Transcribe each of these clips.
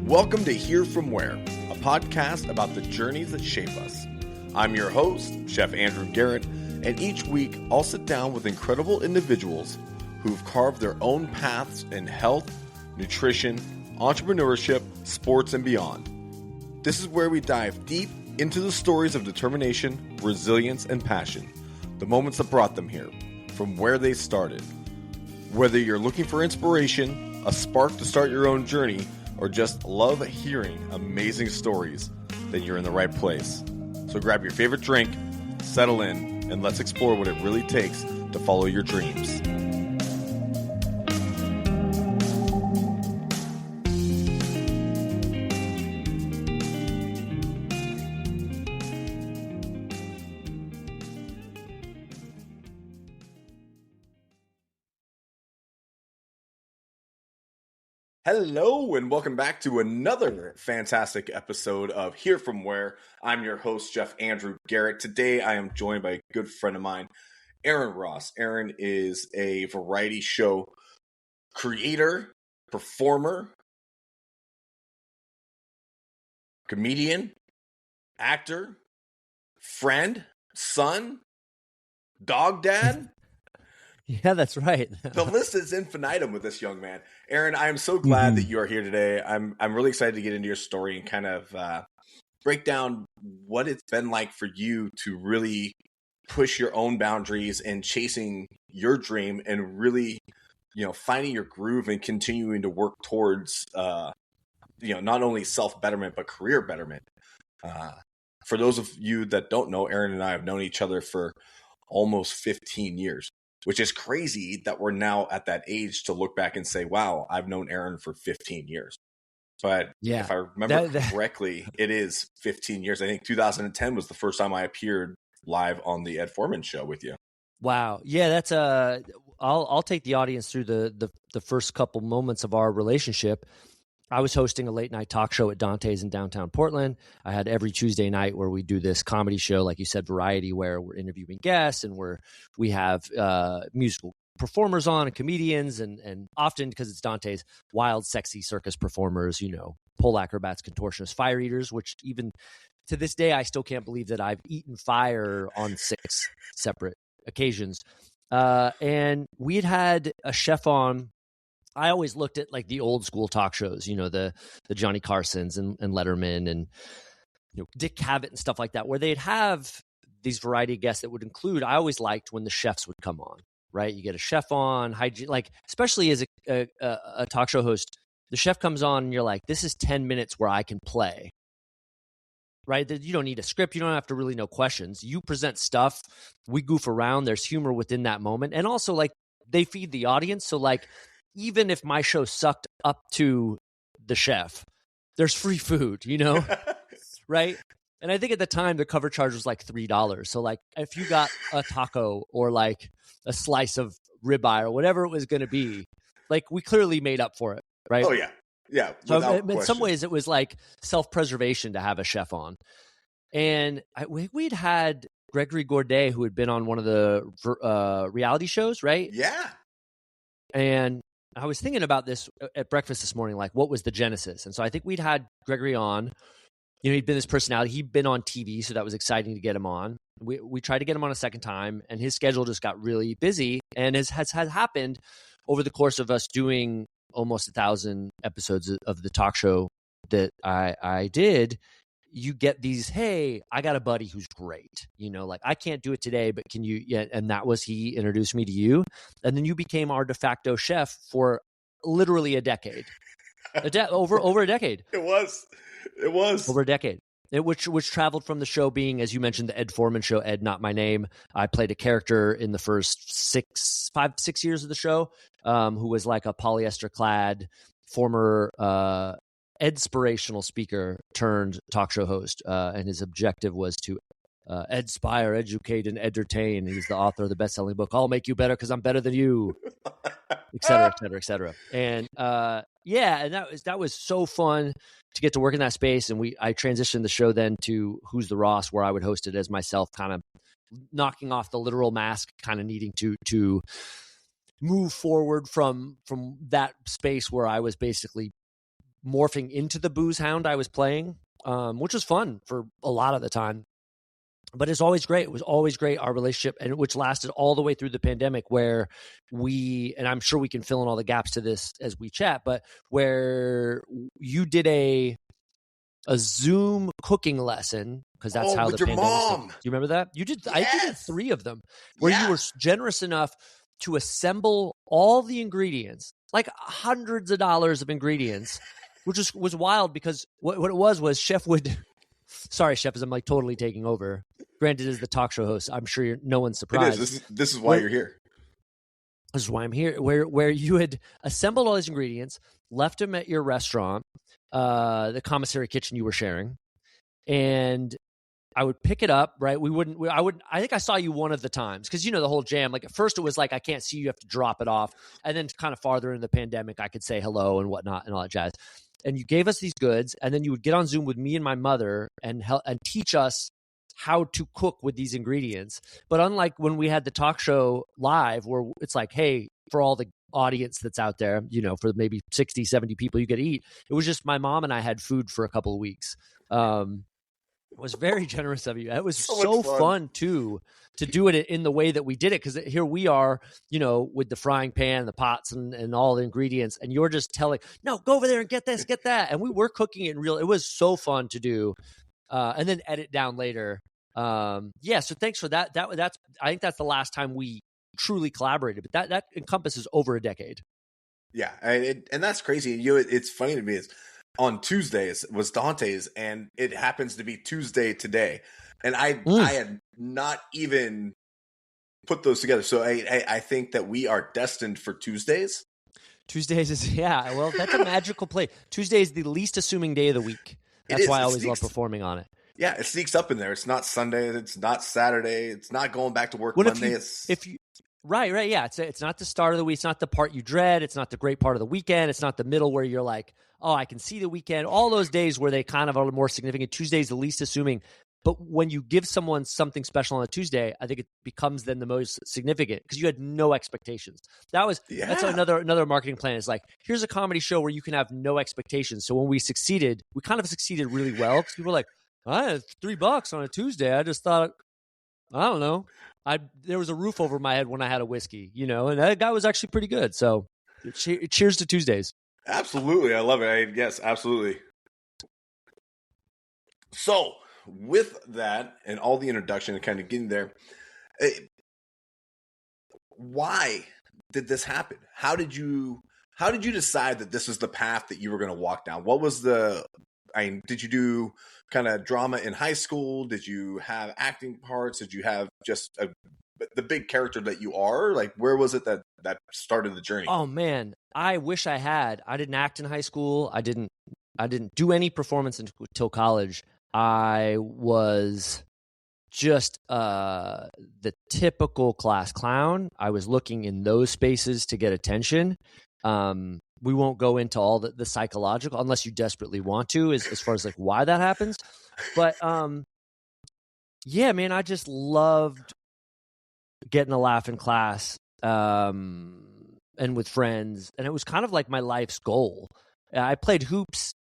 Welcome to Hear From Where, a podcast about the journeys that shape us. I'm your host, Chef Andrew Garrett, and each week I'll sit down with incredible individuals who've carved their own paths in health, nutrition, entrepreneurship, sports, and beyond. This is where we dive deep into the stories of determination, resilience, and passion, the moments that brought them here, from where they started. Whether you're looking for inspiration, a spark to start your own journey, or just love hearing amazing stories, then you're in the right place. So grab your favorite drink, settle in, and let's explore what it really takes to follow your dreams. Hello, and welcome back to another fantastic episode of Hear From Where. I'm your host, Chef Andrew Garrett. Today, I am joined by a good friend of mine, Aaron Ross. Aaron is a variety show creator, performer, comedian, actor, friend, son, dog dad. Yeah, that's right. The list is infinitum with this young man. Aaron, I am so glad that you are here today. I'm really excited to get into your story and kind of break down what it's been like for you to really push your own boundaries and chasing your dream and really, finding your groove and continuing to work towards, not only self-betterment, but career betterment. For those of you that don't know, Aaron and I have known each other for almost 15 years. Which is crazy that we're now at that age to look back and say, wow, I've known Aaron for 15 years. But if I remember correctly, it is 15 years. I think 2010 was the first time I appeared live on the Ed Foreman show with you. Wow. Yeah, that's I'll take the audience through the first couple moments of our relationship. I was hosting a late night talk show at Dante's in downtown Portland. I had every Tuesday night where we do this comedy show, like you said, variety, where we're interviewing guests and we have musical performers on and comedians and often, because it's Dante's, wild, sexy circus performers, pole acrobats, contortionists, fire eaters, which even to this day, I still can't believe that I've eaten fire on 6 separate occasions. And we had a chef on. I always looked at like the old school talk shows, the Johnny Carsons and Letterman and Dick Cavett and stuff like that, where they'd have these variety of guests that would include. I always liked when the chefs would come on, right? You get a chef on, hygiene, like especially as a talk show host, the chef comes on and you're like, this is 10 minutes where I can play, right? You don't need a script. You don't have to really know questions. You present stuff. We goof around. There's humor within that moment, and also like they feed the audience, so like. Even if my show sucked up to the chef, there's free food, right? And I think at the time the cover charge was like $3. So like if you got a taco or like a slice of ribeye or whatever it was going to be, like we clearly made up for it, right? Oh yeah. Yeah. So in some ways it was like self-preservation to have a chef on. And we'd had Gregory Gourdet, who had been on one of the reality shows, right? Yeah. And I was thinking about this at breakfast this morning, like what was the genesis? And so I think we'd had Gregory on, he'd been this personality, he'd been on TV. So that was exciting to get him on. We tried to get him on a second time and his schedule just got really busy. And as has happened over the course of us doing almost 1,000 episodes of the talk show that I did, you get these, hey, I got a buddy who's great, like I can't do it today, but can you? Yeah. And that was, he introduced me to you. And then you became our de facto chef for literally a decade, over a decade. It was over a decade. Which traveled from the show being, as you mentioned, the Ed Foreman show, Ed, Not My Name. I played a character in the first 6 years of the show, who was like a polyester clad former, inspirational speaker turned talk show host, and his objective was to inspire, educate, and entertain. He's the author of the best-selling book, I'll Make You Better Because I'm Better Than You, et cetera, et cetera, et cetera. And and that was so fun to get to work in that space. And I transitioned the show then to Who's the Ross, where I would host it as myself, kind of knocking off the literal mask, kind of needing to move forward from that space where I was basically morphing into the booze hound I was playing, which was fun for a lot of the time. But it's always great. It was always great, our relationship, and which lasted all the way through the pandemic, where and I'm sure we can fill in all the gaps to this as we chat, but where you did a Zoom cooking lesson, because that's how with the your pandemic mom. Do you remember that? You did. Yes. I think you did 3 of them, where you were generous enough to assemble all the ingredients, like hundreds of dollars of ingredients, which was wild, because what it was Chef would. Sorry, Chef, as I'm like totally taking over. Granted, as the talk show host, I'm sure no one's surprised. It is. This is why you're here. This is why I'm here. Where you had assembled all these ingredients, left them at your restaurant, the commissary kitchen you were sharing, and I would pick it up. Right? I think I saw you one of the times, because the whole jam. Like at first, it was like I can't see you, have to drop it off, and then kind of farther in the pandemic, I could say hello and whatnot and all that jazz. And you gave us these goods, and then you would get on Zoom with me and my mother and teach us how to cook with these ingredients. But unlike when we had the talk show live, where it's like, hey, for all the audience that's out there, for maybe 60, 70 people you get to eat, it was just my mom and I had food for a couple of weeks. It was very generous of you. It was so fun too, to do it in the way that we did it, because here we are, with the frying pan, the pots, and all the ingredients, and you're just telling, no, go over there and get this, get that, and we were cooking it in real. It was so fun to do, and then edit down later. So thanks for that. I think that's the last time we truly collaborated, but that encompasses over a decade. Yeah, and that's crazy. It's funny to me is, on Tuesdays was Dante's, and it happens to be Tuesday today, and I had not even put those together. So I think that we are destined for Tuesdays. Tuesdays is well, that's a magical play. Tuesday is the least assuming day of the week. That's why I always love performing on it. Yeah, it sneaks up in there. It's not Sunday. It's not Saturday. It's not going back to work Monday. Right, yeah. It's not the start of the week. It's not the part you dread. It's not the great part of the weekend. It's not the middle where you're like, oh, I can see the weekend. All those days where they kind of are more significant. Tuesday's the least assuming. But when you give someone something special on a Tuesday, I think it becomes then the most significant, because you had no expectations. That's another marketing plan. Is like, here's a comedy show where you can have no expectations. So when we succeeded, we kind of succeeded really well, because people were like, I had $3 on a Tuesday. I just thought, I don't know. There was a roof over my head when I had a whiskey, and that guy was actually pretty good. So cheers to Tuesdays. Absolutely. I love it. Yes, absolutely. So with that and all the introduction and kind of getting there, why did this happen? How did you decide that this was the path that you were going to walk down? What was did you do kind of drama in high school? Did you have acting parts? Did you have just the big character that you are? Like, where was it that started the journey? Oh man, I wish I had. I didn't act in high school. I didn't do any performance until college. I was just the typical class clown. I was looking in those spaces to get attention. We won't go into all the psychological, unless you desperately want to, as far as like why that happens. But yeah, man, I just loved getting a laugh in class, and with friends, and it was kind of like my life's goal. I played hoops,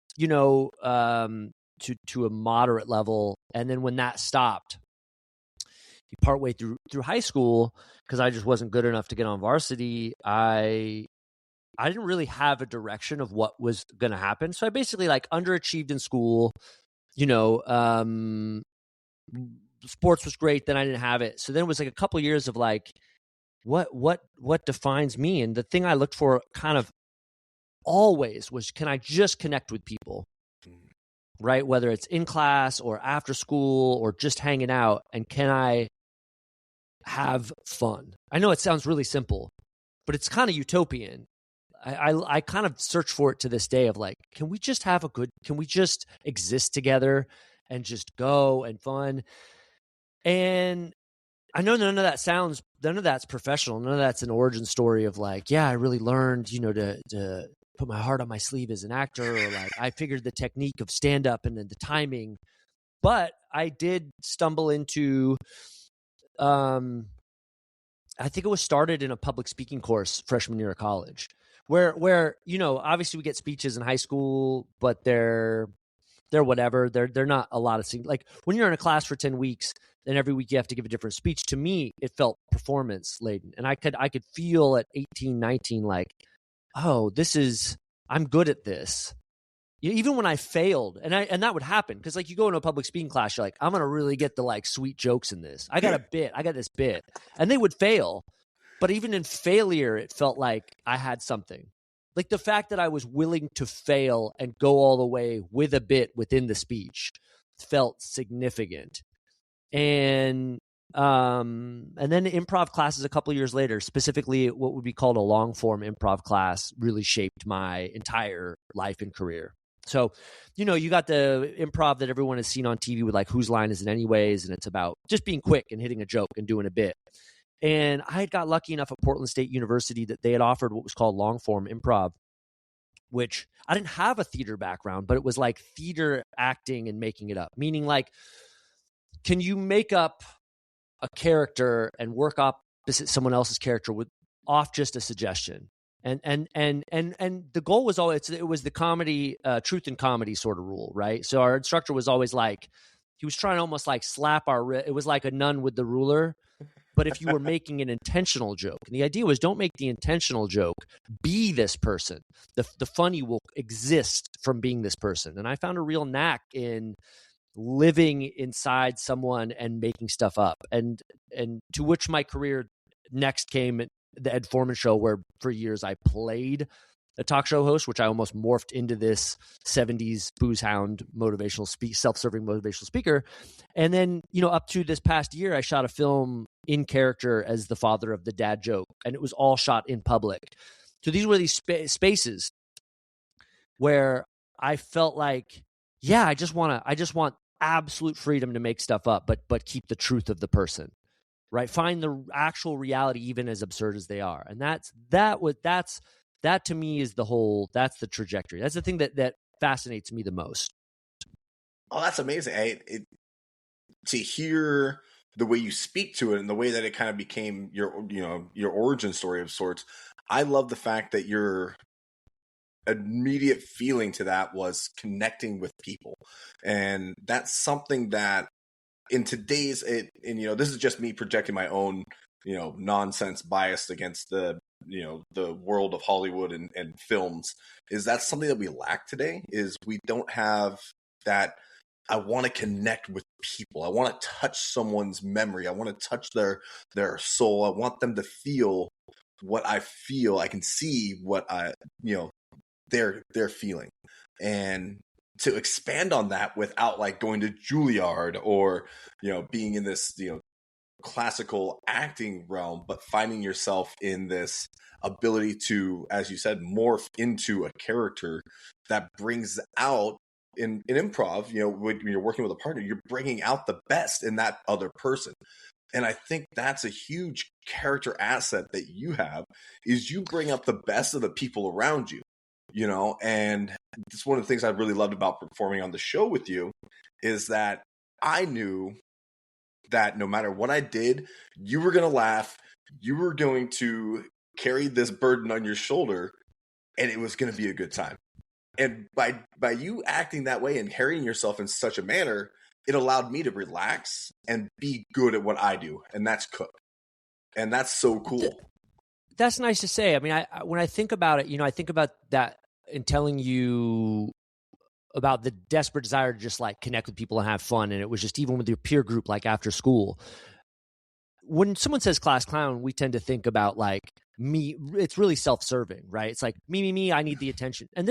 to a moderate level, and then when that stopped, partway through high school, because I just wasn't good enough to get on varsity, I didn't really have a direction of what was going to happen. So I basically underachieved in school. Sports was great. Then I didn't have it. So then it was like a couple years of what defines me? And the thing I looked for kind of always was, can I just connect with people? Right? Whether it's in class or after school or just hanging out. And can I have fun? I know it sounds really simple, but it's kind of utopian. I kind of search for it to this day of can we just exist together and just go and fun? And I know none of that's professional. None of that's an origin story of I really learned, to put my heart on my sleeve as an actor, or I figured the technique of stand up and then the timing. But I did stumble into, I think it was started in a public speaking course freshman year of college, where obviously we get speeches in high school, but they're whatever. They're not a lot of things. Like when you're in a class for 10 weeks and every week you have to give a different speech, to me it felt performance laden. And I could feel at 18, 19 like, oh, I'm good at this. Even when I failed, and that would happen because like you go into a public speaking class, you're like, I'm gonna really get the like sweet jokes in this. I got this bit, and they would fail. But even in failure, it felt like I had something. Like the fact that I was willing to fail and go all the way with a bit within the speech felt significant. And then improv classes a couple of years later, specifically what would be called a long form improv class, really shaped my entire life and career. So, you got the improv that everyone has seen on TV with like Whose Line Is It Anyways? And it's about just being quick and hitting a joke and doing a bit. And I had got lucky enough at Portland State University that they had offered what was called long form improv, which I didn't have a theater background, but it was like theater acting and making it up, meaning like, can you make up a character and work opposite someone else's character off just a suggestion? And the goal was always, it was the comedy, truth and comedy sort of rule, right? So our instructor was always like, he was trying to almost like slap it was like a nun with the ruler. But if you were making an intentional joke, and the idea was don't make the intentional joke, be this person. The funny will exist from being this person. And I found a real knack in living inside someone and making stuff up. And to which my career next came at the Ed Foreman Show, where for years I played a talk show host, which I almost morphed into this 70s booze hound self-serving motivational speaker. And then, up to this past year, I shot a film in character as the father of the dad joke, and it was all shot in public. So these were these spaces where I felt like, yeah, I just want absolute freedom to make stuff up, but keep the truth of the person, right? Find the actual reality, even as absurd as they are. And that to me is that's the trajectory. That's the thing that fascinates me the most. Oh, that's amazing. To hear the way you speak to it and the way that it kind of became your origin story of sorts. I love the fact that your immediate feeling to that was connecting with people. And that's something that in today's, this is just me projecting my own, nonsense bias against the world of Hollywood and films, is that something that we lack today. Is we don't have that. I want to connect with people. I want to touch someone's memory. I want to touch their soul. I want them to feel what I feel. I can see what they're feeling. And to expand on that without like going to Juilliard or, being in this, classical acting realm, but finding yourself in this ability to, as you said, morph into a character that brings out in improv, when you're working with a partner, you're bringing out the best in that other person. And I think that's a huge character asset that you have, is you bring up the best of the people around you, and it's one of the things I really loved about performing on the show with you, is that I knew that no matter what I did, you were going to laugh, you were going to carry this burden on your shoulder, and it was going to be a good time. And by you acting that way and carrying yourself in such a manner, it allowed me to relax and be good at what I do, and that's cook. And that's so cool. That's nice to say. I mean, when I think about it, I think about that in telling you about the desperate desire to just like connect with people and have fun. And it was just even with your peer group, like after school. When someone says class clown, we tend to think about like me. It's really self-serving, right? It's like me, I need the attention. And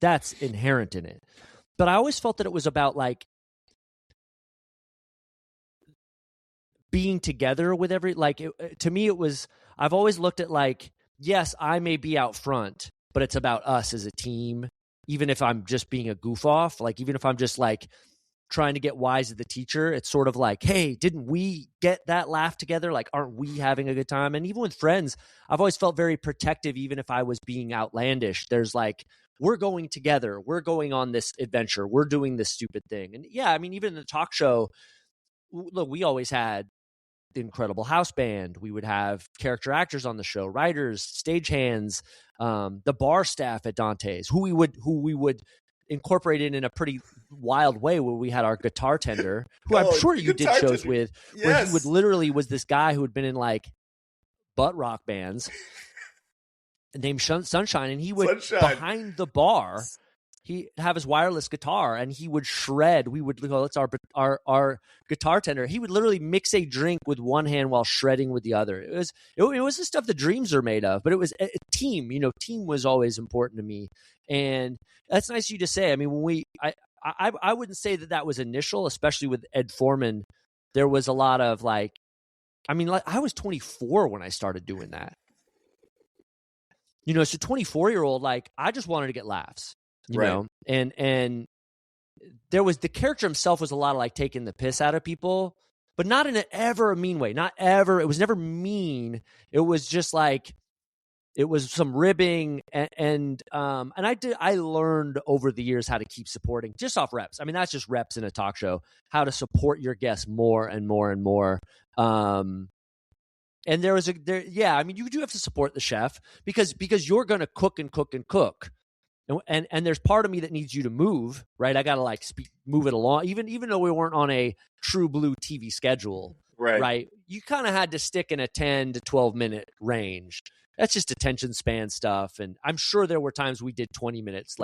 that's inherent in it. But I always felt that it was about like being together with to me, it was, I've always looked at like, yes, I may be out front, but it's about us as a team. Even if I'm just being a goof off, like even if I'm just like trying to get wise at the teacher, it's sort of like, hey, didn't we get that laugh together? Like, aren't we having a good time? And even with friends, I've always felt very protective, even if I was being outlandish. There's like, we're going together. We're going on this adventure. We're doing this stupid thing. And yeah, I mean, even in the talk show, look, we always had the incredible house band. We would have character actors on the show, writers, stagehands, the bar staff at Dante's, who we would incorporate in a pretty wild way, where we had our guitar tender, who I'm sure you did shows with, where he would literally was this guy who had been in like butt rock bands named Sunshine, and he would behind the bar, he'd have his wireless guitar and he would shred. We would go, it's our guitar tender. He would literally mix a drink with one hand while shredding with the other. It was the stuff that dreams are made of, but it was a team. Team was always important to me, and that's nice of you to say. I mean, I wouldn't say that was initial, especially with Ed Foreman. There was a lot of I was 24 when I started doing that. As a 24-year-old, I just wanted to get laughs, you know, and there was the character himself was a lot of taking the piss out of people, but not in a mean way. Not ever. It was never mean. It was just it was some ribbing and I learned over the years how to keep supporting just off reps. I mean, that's just reps in a talk show, how to support your guests more and more and more. And you do have to support the chef because you're going to cook and cook and cook. And there's part of me that needs you to move, right? I got to move it along, even though we weren't on a true blue TV schedule, right? You kind of had to stick in a 10 to 12 minute range. That's just attention span stuff. And I'm sure there were times we did 20 minutes.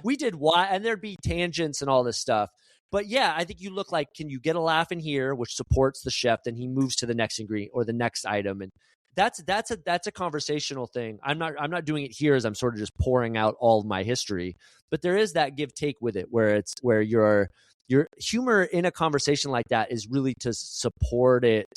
We did and there'd be tangents and all this stuff. But yeah, I think you look like, can you get a laugh in here, which supports the chef? Then he moves to the next ingredient or the next item. And that's a conversational thing. I'm not doing it here as I'm sort of just pouring out all of my history, but there is that give take with it where your humor in a conversation like that is really to support it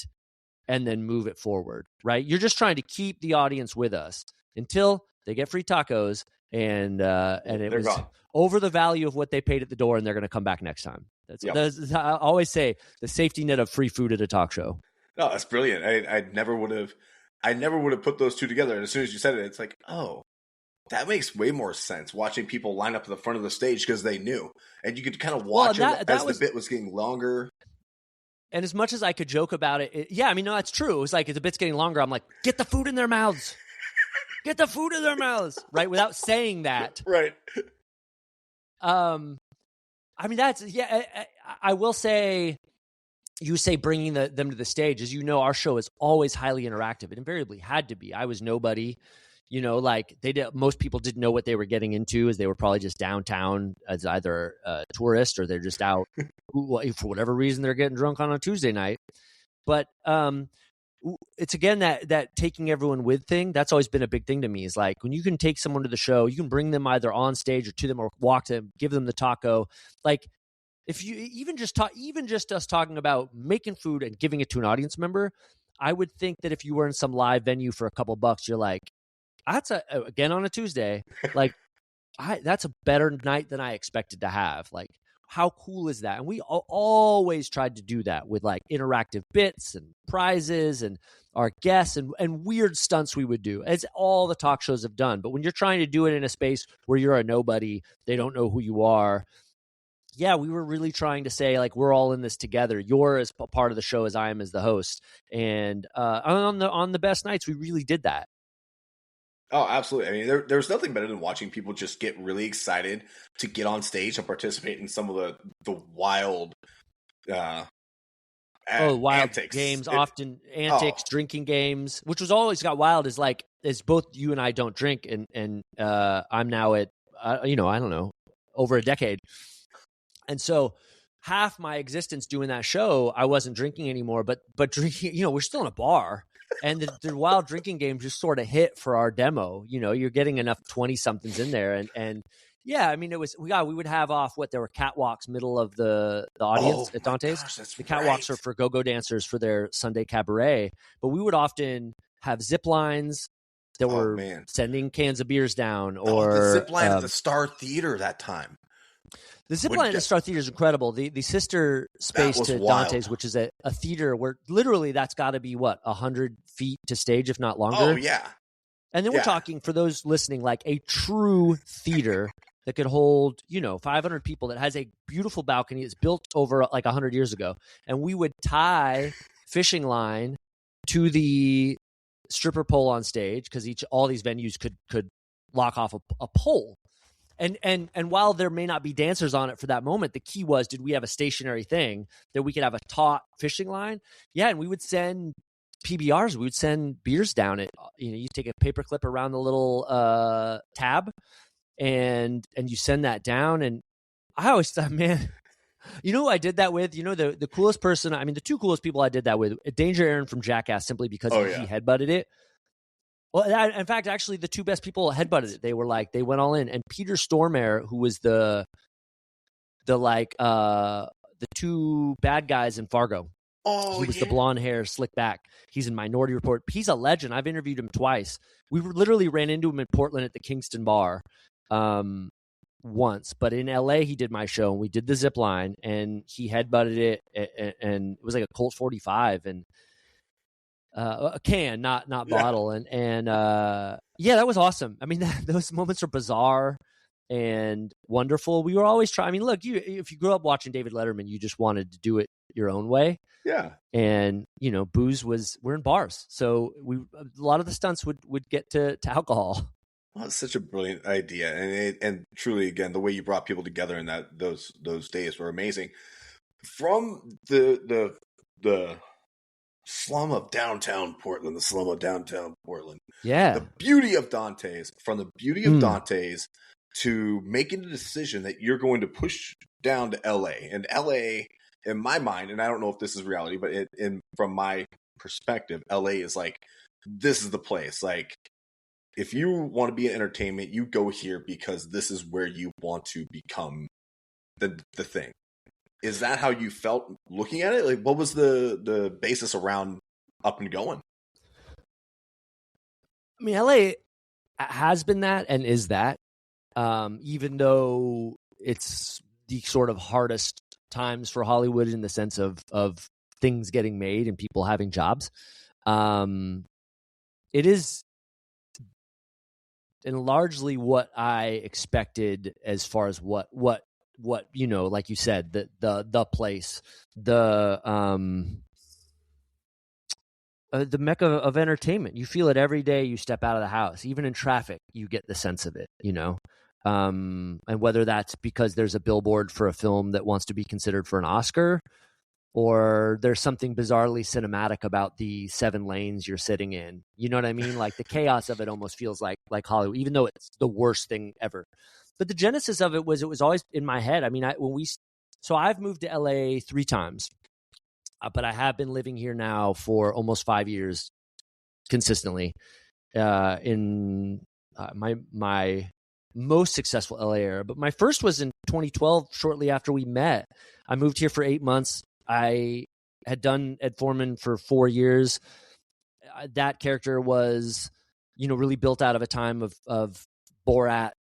and then move it forward, right? You're just trying to keep the audience with us until they get free tacos and it was gone over the value of what they paid at the door, and they're going to come back next time. That's I always say the safety net of free food at a talk show. No, that's brilliant. I never would have put those two together. And as soon as you said it, it's like, oh, that makes way more sense. Watching people line up at the front of the stage because they knew, and you could kind of watch the bit was getting longer. And as much as I could joke about it, that's true. It was like, as the bit's getting longer, I'm like, get the food in their mouths. Get the food in their mouths, right? Without saying that. Right. I will say, you say bringing them to the stage. As you know, our show is always highly interactive. It invariably had to be. I was nobody. Most people didn't know what they were getting into, as they were probably just downtown as either a tourist or they're just out for whatever reason they're getting drunk on a Tuesday night. But it's again that taking everyone with thing. That's always been a big thing to me, is when you can take someone to the show, you can bring them either on stage or to them or walk to them, give them the taco. If you even just us talking about making food and giving it to an audience member, I would think that if you were in some live venue for a couple bucks, you're like, that's again on a Tuesday, that's a better night than I expected to have. How cool is that? And we always tried to do that with interactive bits and prizes and our guests and weird stunts we would do, as all the talk shows have done. But when you're trying to do it in a space where you're a nobody, they don't know who you are. Yeah, we were really trying to say, we're all in this together. You're as part of the show as I am as the host. And on the best nights, we really did that. Oh, absolutely. I mean, there's nothing better than watching people just get really excited to get on stage and participate in some of the wild antics. Games, often antics, drinking games, which was always got wild is both you and I don't drink, and I'm now at, I don't know, over a decade. And so half my existence doing that show, I wasn't drinking anymore, but drinking, we're still in a bar. And the wild drinking game just sort of hit for our demo. You're getting enough 20-somethings in there. And yeah, I mean, we would have off there were catwalks middle of the audience at Dante's. Gosh, the catwalks are for go-go dancers for their Sunday cabaret. But we would often have zip lines that were sending cans of beers down. Or the zip line at the Star Theater that time. The zip line at the Star Theater is incredible. The sister space to Dante's, which is a theater where literally that's got to be 100 feet to stage, if not longer. Oh yeah. And then we're talking, for those listening, a true theater that could hold 500 people, that has a beautiful balcony. It's built over 100 years ago, and we would tie fishing line to the stripper pole on stage, because all these venues could lock off a pole. And while there may not be dancers on it for that moment, the key was, did we have a stationary thing that we could have a taut fishing line? Yeah, and we would send PBRs. We would send beers down it. You take a paper clip around the little tab, and you send that down. And I always thought, man, who I did that with? The coolest person. I mean, the two coolest people I did that with: Danger Aaron from Jackass, simply because he headbutted it. Well, in fact, actually, the two best people headbutted it. They went all in. And Peter Stormare, who was the two bad guys in Fargo. Oh, he was the blonde hair, slick back. He's in Minority Report. He's a legend. I've interviewed him twice. We literally ran into him in Portland at the Kingston Bar once. But in LA, he did my show, and we did the zip line, and he headbutted it, and it was like a Colt 45, and a can, not bottle. And yeah, that was awesome. I mean, those moments are bizarre and wonderful. We were always trying. I mean, look, if you grew up watching David Letterman, you just wanted to do it your own way. Yeah. And we're in bars, so a lot of the stunts would get to alcohol. Well, it's such a brilliant idea, and truly, again, the way you brought people together in those days were amazing. From the slum of downtown Portland, Yeah. The beauty of Dante's, from the beauty of Dante's to making a decision that you're going to push down to LA. And LA, in my mind, and I don't know if this is reality, but from my perspective, LA is like, this is the place. Like, if you want to be in entertainment, you go here because this is where you want to become the thing. Is that how you felt looking at it? Like, what was the basis around up and going? I mean, LA has been that and is that, even though it's the sort of hardest times for Hollywood in the sense of things getting made and people having jobs. It is, and largely what I expected as far as what like you said, the place, the mecca of entertainment. You feel it every day you step out of the house. Even in traffic, you get the sense of it, and whether that's because there's a billboard for a film that wants to be considered for an Oscar, or there's something bizarrely cinematic about the 7 lanes you're sitting in. You know what I mean? Like, the chaos of it almost feels like Hollywood, even though it's the worst thing ever. But the genesis of it was always in my head. I mean, so I've moved to LA 3 times, but I have been living here now for almost 5 years consistently. In my most successful LA era, but my first was in 2012, shortly after we met. I moved here for 8 months. I had done Ed Foreman for 4 years. That character was, really built out of a time of Borat,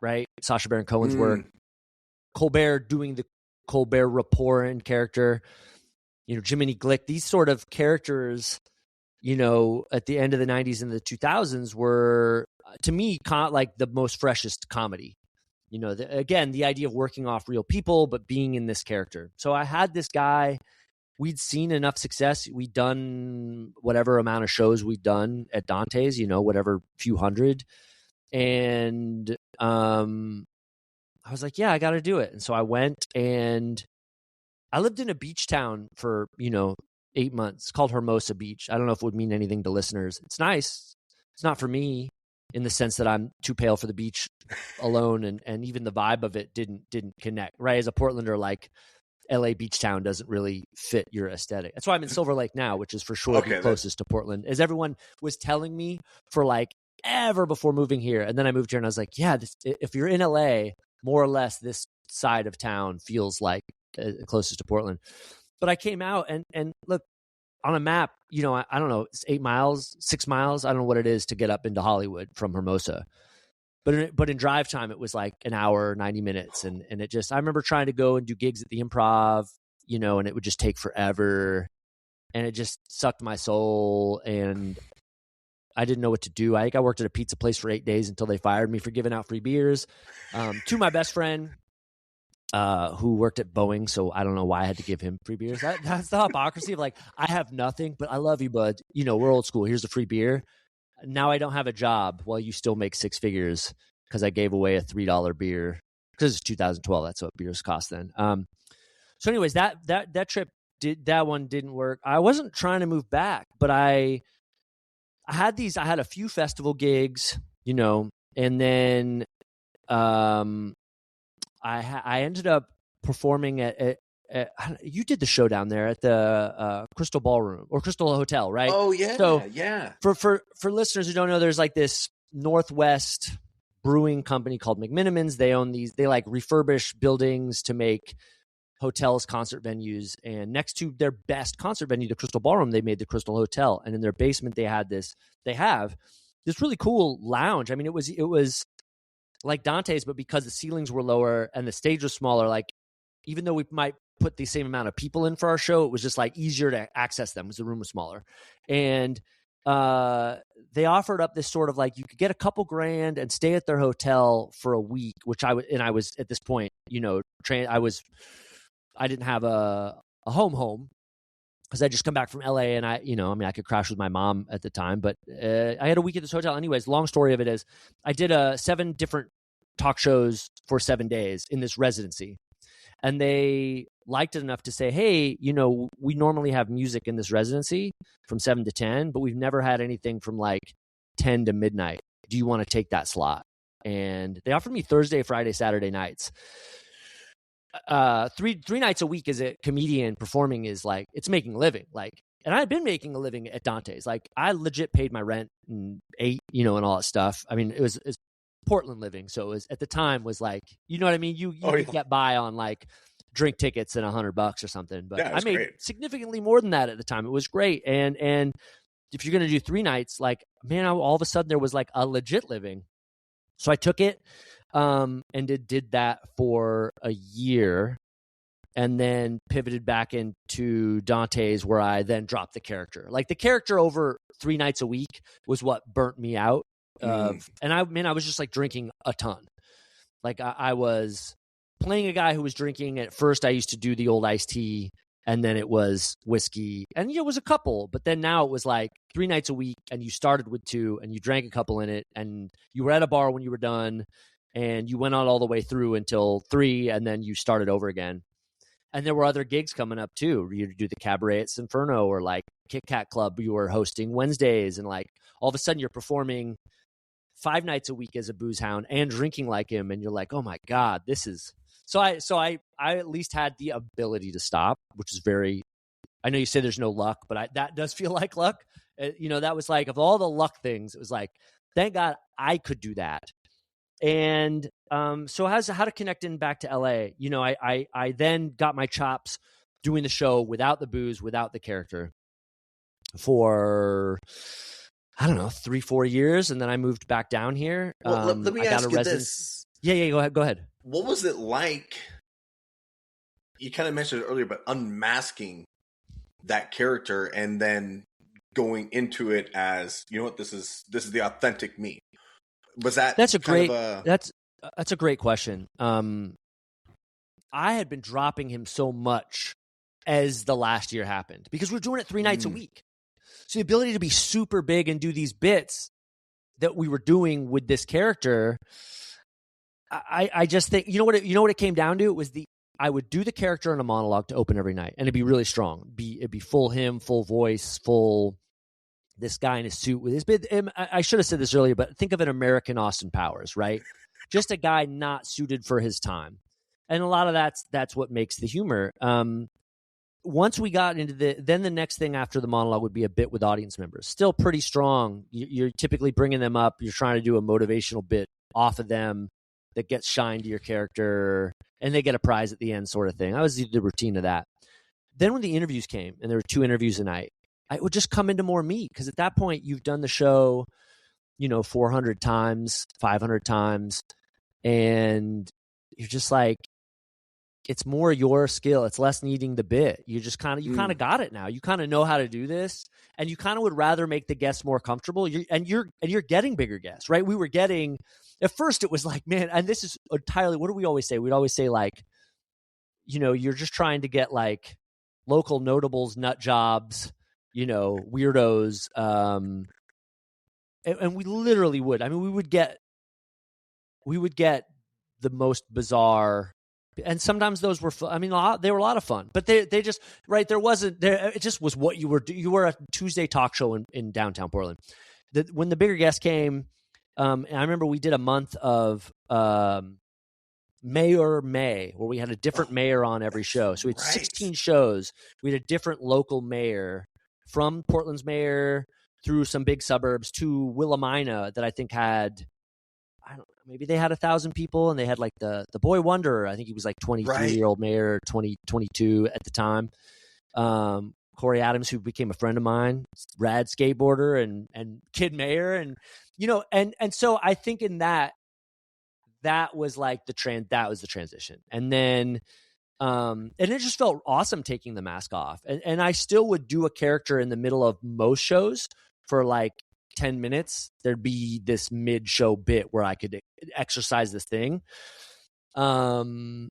right? Sacha Baron Cohen's work. Colbert doing the Colbert Report and character, Jiminy Glick. These sort of characters, at the end of the 90s and the 2000s were, to me, like the most freshest comedy. Again, the idea of working off real people, but being in this character. So I had this guy. We'd seen enough success. We'd done whatever amount of shows we'd done at Dante's, whatever few hundred. And I was like, yeah, I got to do it. And so I went, and I lived in a beach town for, 8 months called Hermosa Beach. I don't know if it would mean anything to listeners. It's nice. It's not for me, in the sense that I'm too pale for the beach alone. And even the vibe of it didn't connect, right? As a Portlander, like, LA beach town doesn't really fit your aesthetic. That's why I'm in Silver Lake now, which is for sure the closest to Portland, as everyone was telling me for like ever before moving here. And then I moved here and I was like, yeah, if you're in LA, more or less this side of town feels like closest to Portland. But I came out and look, on a map, I don't know, it's 8 miles, 6 miles. I don't know what it is to get up into Hollywood from Hermosa. But in drive time, it was like an hour, 90 minutes. And it just, I remember trying to go and do gigs at the Improv, and it would just take forever. And it just sucked my soul. And I didn't know what to do. I think I worked at a pizza place for 8 days until they fired me for giving out free beers to my best friend. who worked at Boeing, so I don't know why I had to give him free beers. That's the hypocrisy of like, I have nothing, but I love you, bud. You know, we're old school. Here's a free beer. Now I don't have a job while you still make six figures because I gave away a $3 beer because it's 2012. That's what beers cost then. So anyways, that trip that one didn't work. I wasn't trying to move back, but I had a few festival gigs, you know, and then I ended up performing at you did the show down there at the Crystal Ballroom or Crystal Hotel, right? Oh yeah, so yeah. For listeners who don't know, there's like this Northwest brewing company called McMinimans. They own these. They like refurbish buildings to make hotels, concert venues, and next to their best concert venue, the Crystal Ballroom, they made the Crystal Hotel, and in their basement they have this really cool lounge. I mean, it was like Dante's, but because the ceilings were lower and the stage was smaller, like even though we might put the same amount of people in for our show, it was just like easier to access them because the room was smaller. And they offered up this sort of like you could get a couple grand and stay at their hotel for a week, which I was at this point, you know, I didn't have a home because I just come back from LA and I could crash with my mom at the time, but I had a week at this hotel. Anyways, long story of it is I did 7 different talk shows for 7 days in this residency. And they liked it enough to say, hey, you know, we normally have music in this residency from 7 to 10, but we've never had anything from like 10 to midnight. Do you want to take that slot? And they offered me Thursday, Friday, Saturday nights. Three nights a week as a comedian performing is like, it's making a living. Like, and I've been making a living at Dante's. Like, I legit paid my rent and ate, you know, and all that stuff. I mean, it's Portland living. So it was, at the time was like, you know what I mean? You could get by on like drink tickets and $100 or something, but I made significantly more than that at the time. It was great. And if you're going to do 3 nights, like, man, all of a sudden there was like a legit living. So I took it, and did that for a year and then pivoted back into Dante's where I then dropped the character. Like the character over 3 nights a week was what burnt me out. And I was just like drinking a ton. Like I was playing a guy who was drinking. At first I used to do the old iced tea and then it was whiskey and it was a couple, but then now it was like 3 nights a week and you started with 2 and you drank a couple in it and you were at a bar when you were done and you went on all the way through until 3 and then you started over again. And there were other gigs coming up too. You do the cabaret at Sinferno or like Kit Kat Club. You were hosting Wednesdays and like all of a sudden you're performing 5 nights a week as a booze hound and drinking like him. And you're like, oh my God, this is so I at least had the ability to stop, which is very, I know you say there's no luck, but that does feel like luck. You know, that was like, of all the luck things, it was like, thank God I could do that. And so how to connect in back to LA, you know, I then got my chops doing the show without the booze, without the character for, I don't know, 3-4 years. And then I moved back down here. Well, let me ask you this. Yeah. Go ahead. What was it like? You kind of mentioned it earlier, but unmasking that character and then going into it as, you know what, this is the authentic me. Was that that's a great question. I had been dropping him so much as the last year happened because we're doing it 3 nights a week. So the ability to be super big and do these bits that we were doing with this character, I just think, you know what it came down to? It was I would do the character in a monologue to open every night and it'd be really strong. It'd be full him, full voice, full this guy in a suit with his bit. I should have said this earlier, but think of an American Austin Powers, right? Just a guy not suited for his time. And a lot of that's what makes the humor. Once we got into then the next thing after the monologue would be a bit with audience members. Still pretty strong. You're typically bringing them up. You're trying to do a motivational bit off of them that gets shine to your character and they get a prize at the end sort of thing. I was the routine of that. Then when the interviews came, and there were 2 interviews a night, I would just come into more me because at that point you've done the show, you know, 400 times, 500 times, and you're just like, it's more your skill. It's less needing the bit. You just kind of got it now. You kind of know how to do this, and you kind of would rather make the guests more comfortable. You're getting bigger guests, right? We were getting, at first it was like, man, and this is entirely, what do we always say? We'd always say like, you're just trying to get like local notables, nut jobs, weirdos. And we literally would. I mean, we would get the most bizarre, and sometimes those were fun. I mean, they were a lot of fun, but they just, right, there wasn't there. It just was what you were a Tuesday talk show in downtown Portland. When the bigger guest came, and I remember we did a month of Mayor May, where we had a different mayor on every show. So we had 16 shows. We had a different local mayor, from Portland's mayor through some big suburbs to Willamina, that I think had, I don't know, maybe they had 1,000 people, and they had like the boy wonder. I think he was like 23-year-old mayor, 22 at the time. Corey Adams, who became a friend of mine, rad skateboarder and kid mayor, and and so I think in that was like that was the transition, and then and it just felt awesome taking the mask off, and I still would do a character in the middle of most shows for like 10 minutes. There'd be this mid-show bit where I could exercise this thing. And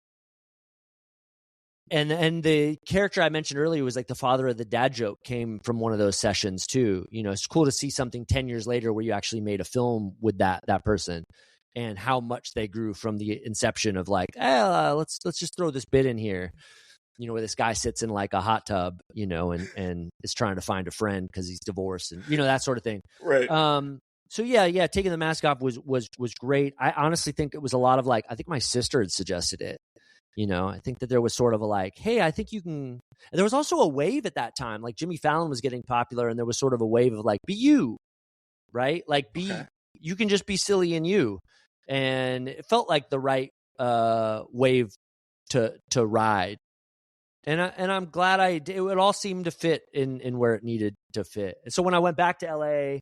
the character I mentioned earlier was like the father of the dad joke, came from one of those sessions too. It's cool to see something 10 years later where you actually made a film with that person, and how much they grew from the inception of like, let's just throw this bit in here. Where this guy sits in like a hot tub, and is trying to find a friend because he's divorced, and that sort of thing. Right. So yeah, taking the mask off was great. I honestly think it was a lot of like, I think my sister had suggested it. I think that there was sort of a like, hey, I think you can. And there was also a wave at that time, like Jimmy Fallon was getting popular, and there was sort of a wave of like, be you, right? Like you can just be silly in you, and it felt like the right wave to ride. And I'm glad I did. It all seemed to fit in where it needed to fit. And so when I went back to LA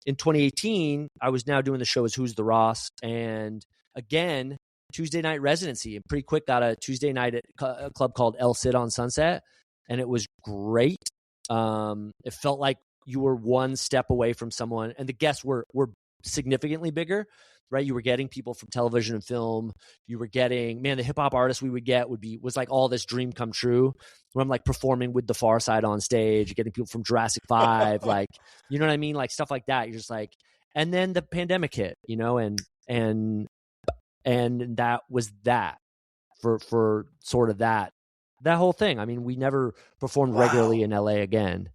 in 2018, I was now doing the show as Who's the Ross, and again, Tuesday night residency, and pretty quick got a Tuesday night at a club called El Cid on Sunset, and it was great. It felt like you were one step away from someone, and the guests were significantly bigger, right? You were getting people from television and film. You were getting, the hip hop artists we would get was like all this dream come true, where I'm like performing with the Far Side on stage, getting people from Jurassic 5, like, you know what I mean? Like stuff like that. You're just like, and then the pandemic hit, and that was that for sort of that whole thing. I mean, we never performed regularly in LA again.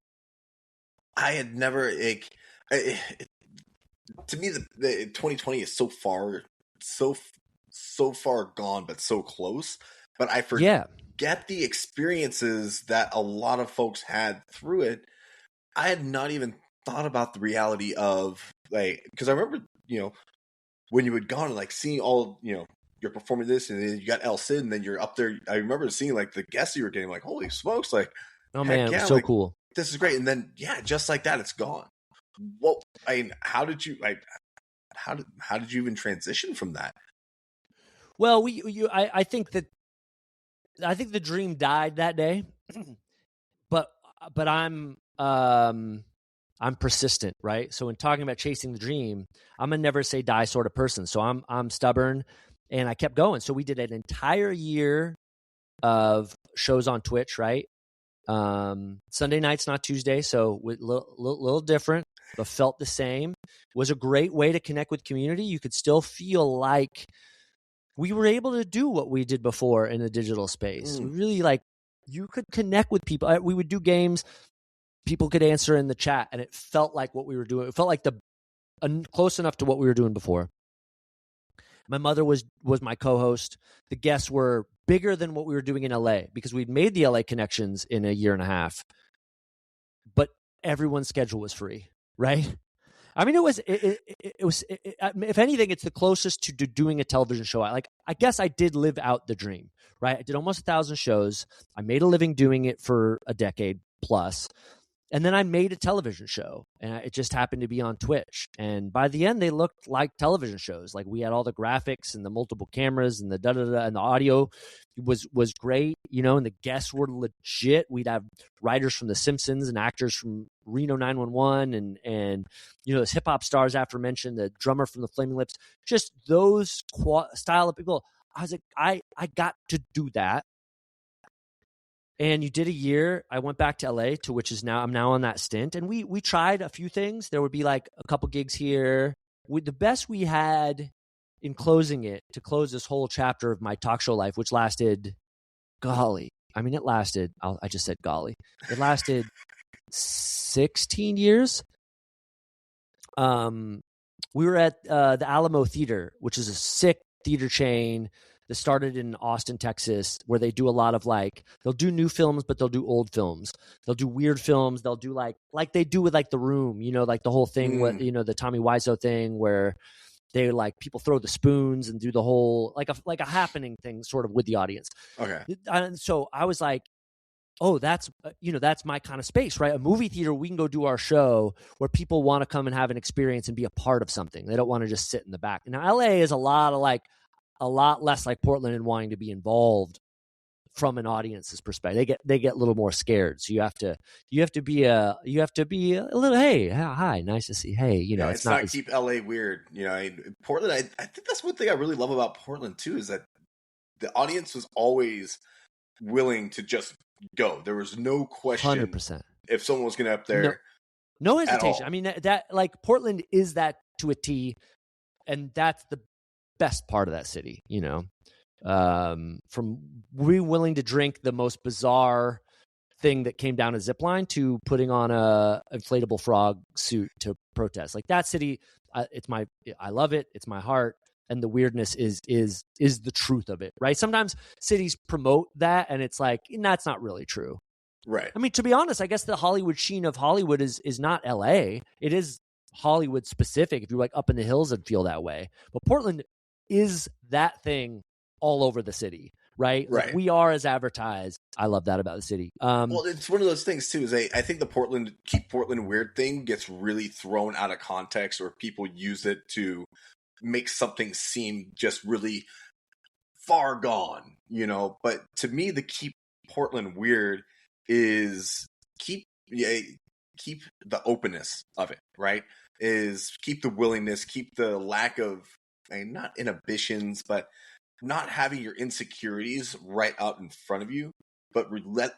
I had never, to me, the 2020 is so far gone, but so close. But I forget the experiences that a lot of folks had through it. I had not even thought about the reality of, like, because I remember, when you had gone and like seeing all, you're performing this, and then you got El Cid, and then you're up there. I remember seeing like the guests you were getting, like, holy smokes, like, oh man, it was so cool. This is great. And then just like that, it's gone. How did you even transition from that? Well, I think the dream died that day, but I'm persistent, right? So when talking about chasing the dream, I'm a never say die sort of person. So I'm stubborn, and I kept going. So we did an entire year of shows on Twitch, right? Sunday nights, not Tuesday, so little different, but felt the same. It was a great way to connect with community. You could still feel like we were able to do what we did before in a digital space. Really, like, you could connect with people. We would do games. People could answer in the chat, and it felt like what we were doing. It felt like close enough to what we were doing before. My mother was my co-host. The guests were bigger than what we were doing in LA, because we'd made the LA connections in a year and a half, but everyone's schedule was free, right? I mean, it was, if anything, it's the closest to doing a television show. I guess I did live out the dream, right? I did almost 1,000 shows. I made a living doing it for a decade plus. And then I made a television show, and it just happened to be on Twitch. And by the end, they looked like television shows. Like, we had all the graphics and the multiple cameras and the da-da-da, and the audio was great, and the guests were legit. We'd have writers from The Simpsons and actors from Reno 911 and those hip hop stars aforementioned, the drummer from the Flaming Lips, just those style of people. I was like, I got to do that. And you did a year. I went back to LA, to which is now I'm now on that stint. And we tried a few things. There would be like a couple gigs here. The best we had in closing it, to close this whole chapter of my talk show life, which lasted, golly, I mean, it lasted, I just said golly. It lasted 16 years. We were at the Alamo Theater, which is a sick theater chain that started in Austin, Texas, where they do a lot of like, they'll do new films, but they'll do old films. They'll do weird films. They'll do like they do with like The Room, you know, like the whole thing, with, you know, the Tommy Wiseau thing where they like people throw the spoons and do the whole like a happening thing sort of with the audience. Okay. And so I was like, oh, that's, you know, that's my kind of space, right? A movie theater, we can go do our show where people want to come and have an experience and be a part of something. They don't want to just sit in the back. Now, LA is a lot less like Portland in wanting to be involved from an audience's perspective. They get a little more scared. So you have to be a little, hey, hi, nice to see. Hey, you know, it's not keep LA weird. You know, Portland, I think that's one thing I really love about Portland too, is that the audience was always willing to just go. There was no question 100%. if someone was going to up there. No hesitation. I mean, that like Portland is that to a T, and that's the best part of that city, you know. From we willing to drink the most bizarre thing that came down a zip line to putting on a inflatable frog suit to protest. Like that city, I love it. It's my heart. And the weirdness is the truth of it, right? Sometimes cities promote that, and it's like, that's not really true. Right. I mean, to be honest, I guess the Hollywood sheen of Hollywood is not LA. It is Hollywood specific. If you're like up in the hills, it'd feel that way. But Portland is that thing all over the city, right? Right. Like we are as advertised. I love that about the city. Well, it's one of those things too, is I think the keep Portland weird thing gets really thrown out of context, or people use it to make something seem just really far gone, you know. But to me, the keep Portland weird is keep the openness of it, right? Is keep the willingness, keep the lack of, not inhibitions, but not having your insecurities right out in front of you, but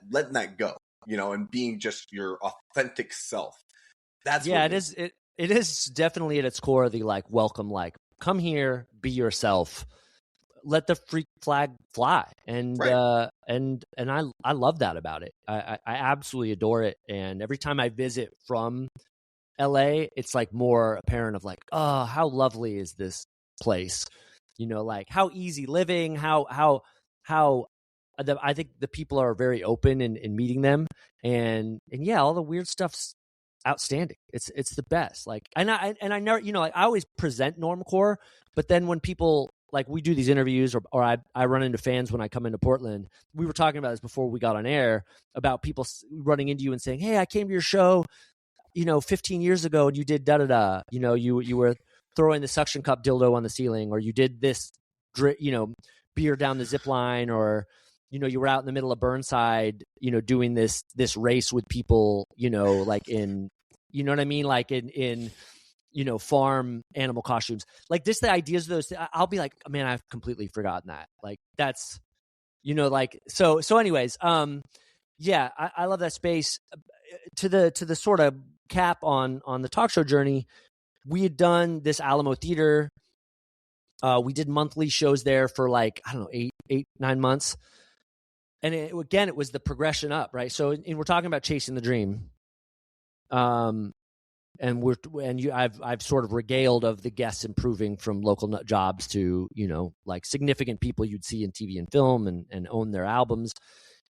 letting that go, you know, and being just your authentic self. That's it is. It is definitely at its core the like welcome, like come here, be yourself, let the freak flag fly, and right. and I love that about it. I absolutely adore it, and every time I visit from LA, it's like more apparent of like, oh, how lovely is this place, you know, like how easy living, how I think the people are very open in meeting them, and yeah, all the weird stuff's outstanding. It's the best. Like, and I never, you know, like I always present normcore, but then when people like we do these interviews, or I run into fans when I come into Portland. We were talking about this before we got on air about people running into you and saying, "Hey, I came to your show, you know, 15 years ago, and you did da da da. You know, you were throwing the suction cup dildo on the ceiling, or you did this, you know, beer down the zip line, or you know, you were out in the middle of Burnside, you know, doing this race with people, you know, like in, you know what I mean, like in you know, farm animal costumes, like this. The ideas of those, I'll be like, man, I've completely forgotten that. Like that's, you know, like so. Anyways, yeah, I love that space. To the sort of cap on the talk show journey, we had done this Alamo Theater. We did monthly shows there for like, I don't know, 9 months. And it was the progression up, right? So we're talking about chasing the dream. I've sort of regaled of the guests improving from local jobs to, you know, like significant people you'd see in TV and film and own their albums.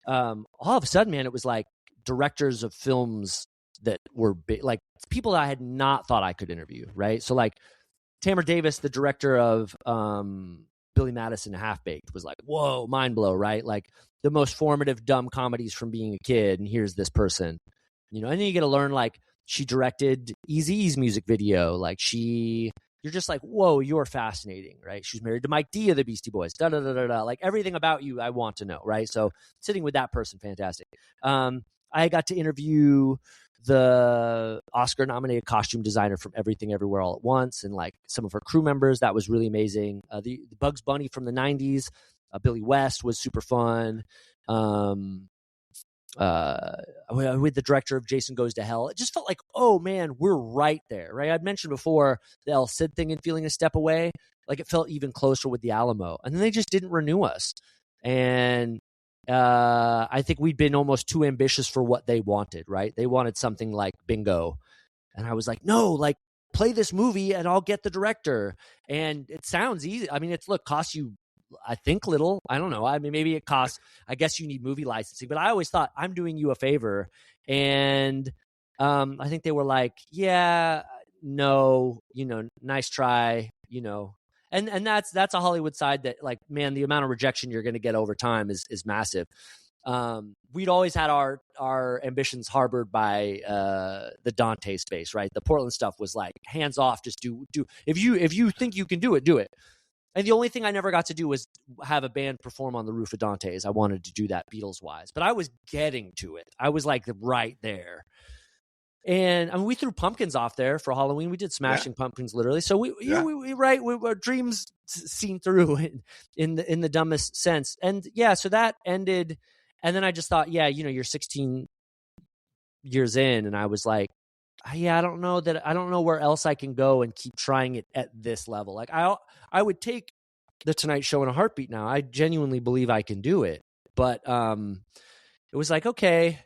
All of a sudden, man, it was like directors of films that were big, like people that I had not thought I could interview, right? So like Tamara Davis, the director of Billy Madison Half Baked, was like, whoa, mind blow, right? Like the most formative dumb comedies from being a kid, and here's this person, you know. And then you get to learn, like, she directed Eazy-E's music video. Like you're just like, whoa, you're fascinating, right? She's married to Mike D of the Beastie Boys, da da da da da. Like everything about you, I want to know, right? So sitting with that person, fantastic. I got to interview the Oscar-nominated costume designer from Everything Everywhere All at Once, and like some of her crew members. That was really amazing. The Bugs Bunny from the 90s, Billy West was super fun. with the director of Jason Goes to Hell. It just felt like, oh man, we're right there, right? I'd mentioned before the El Cid thing and feeling a step away. Like it felt even closer with the Alamo, and then they just didn't renew us. And I think we'd been almost too ambitious for what they wanted, right? They wanted something like Bingo, and I was like, no, like play this movie, and I'll get the director. And it sounds easy. I mean, costs you, I think, little. I don't know. I mean, maybe it costs. I guess you need movie licensing, but I always thought I'm doing you a favor. And I think they were like, yeah, no, nice try, and that's a Hollywood side that, like, man, the amount of rejection you're going to get over time is massive. We'd always had our ambitions harbored by the Dante space, right? The Portland stuff was like hands off, just do. If you think you can do it, do it. And the only thing I never got to do was have a band perform on the roof of Dante's. I wanted to do that Beatles-wise, but I was getting to it. I was like right there. And I mean, we threw pumpkins off there for Halloween. We did Smashing Pumpkins, literally. So we our dreams seen through in the dumbest sense. And yeah, so that ended. And then I just thought, you're 16 years in, and I was like, I don't know where else I can go and keep trying it at this level. Like I would take the Tonight Show in a heartbeat now. I genuinely believe I can do it. But it was like, okay,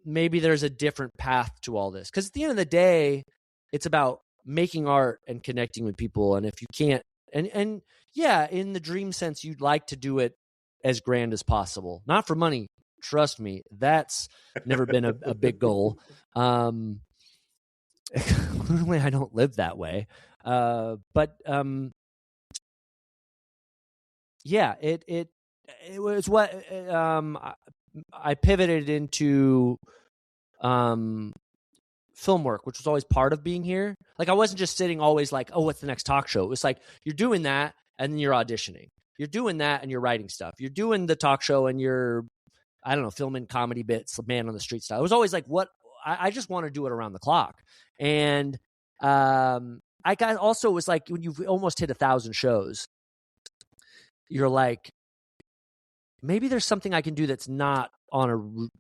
maybe there's a different path to all this. Because at the end of the day, it's about making art and connecting with people. And if you can't, and yeah, in the dream sense, you'd like to do it as grand as possible. Not for money. Trust me, that's never been a big goal. Clearly, I don't live that way. But yeah, it was what I pivoted into film work, which was always part of being here. Like I wasn't just sitting always like, oh, what's the next talk show? It was like you're doing that and then you're auditioning. You're doing that and you're writing stuff. You're doing the talk show and you're, I don't know, filming comedy bits, man on the street style. It was always like, what? I just want to do it around the clock. And I got also, it was like when you've almost hit 1,000 shows, you're like, maybe there's something I can do that's not on a loop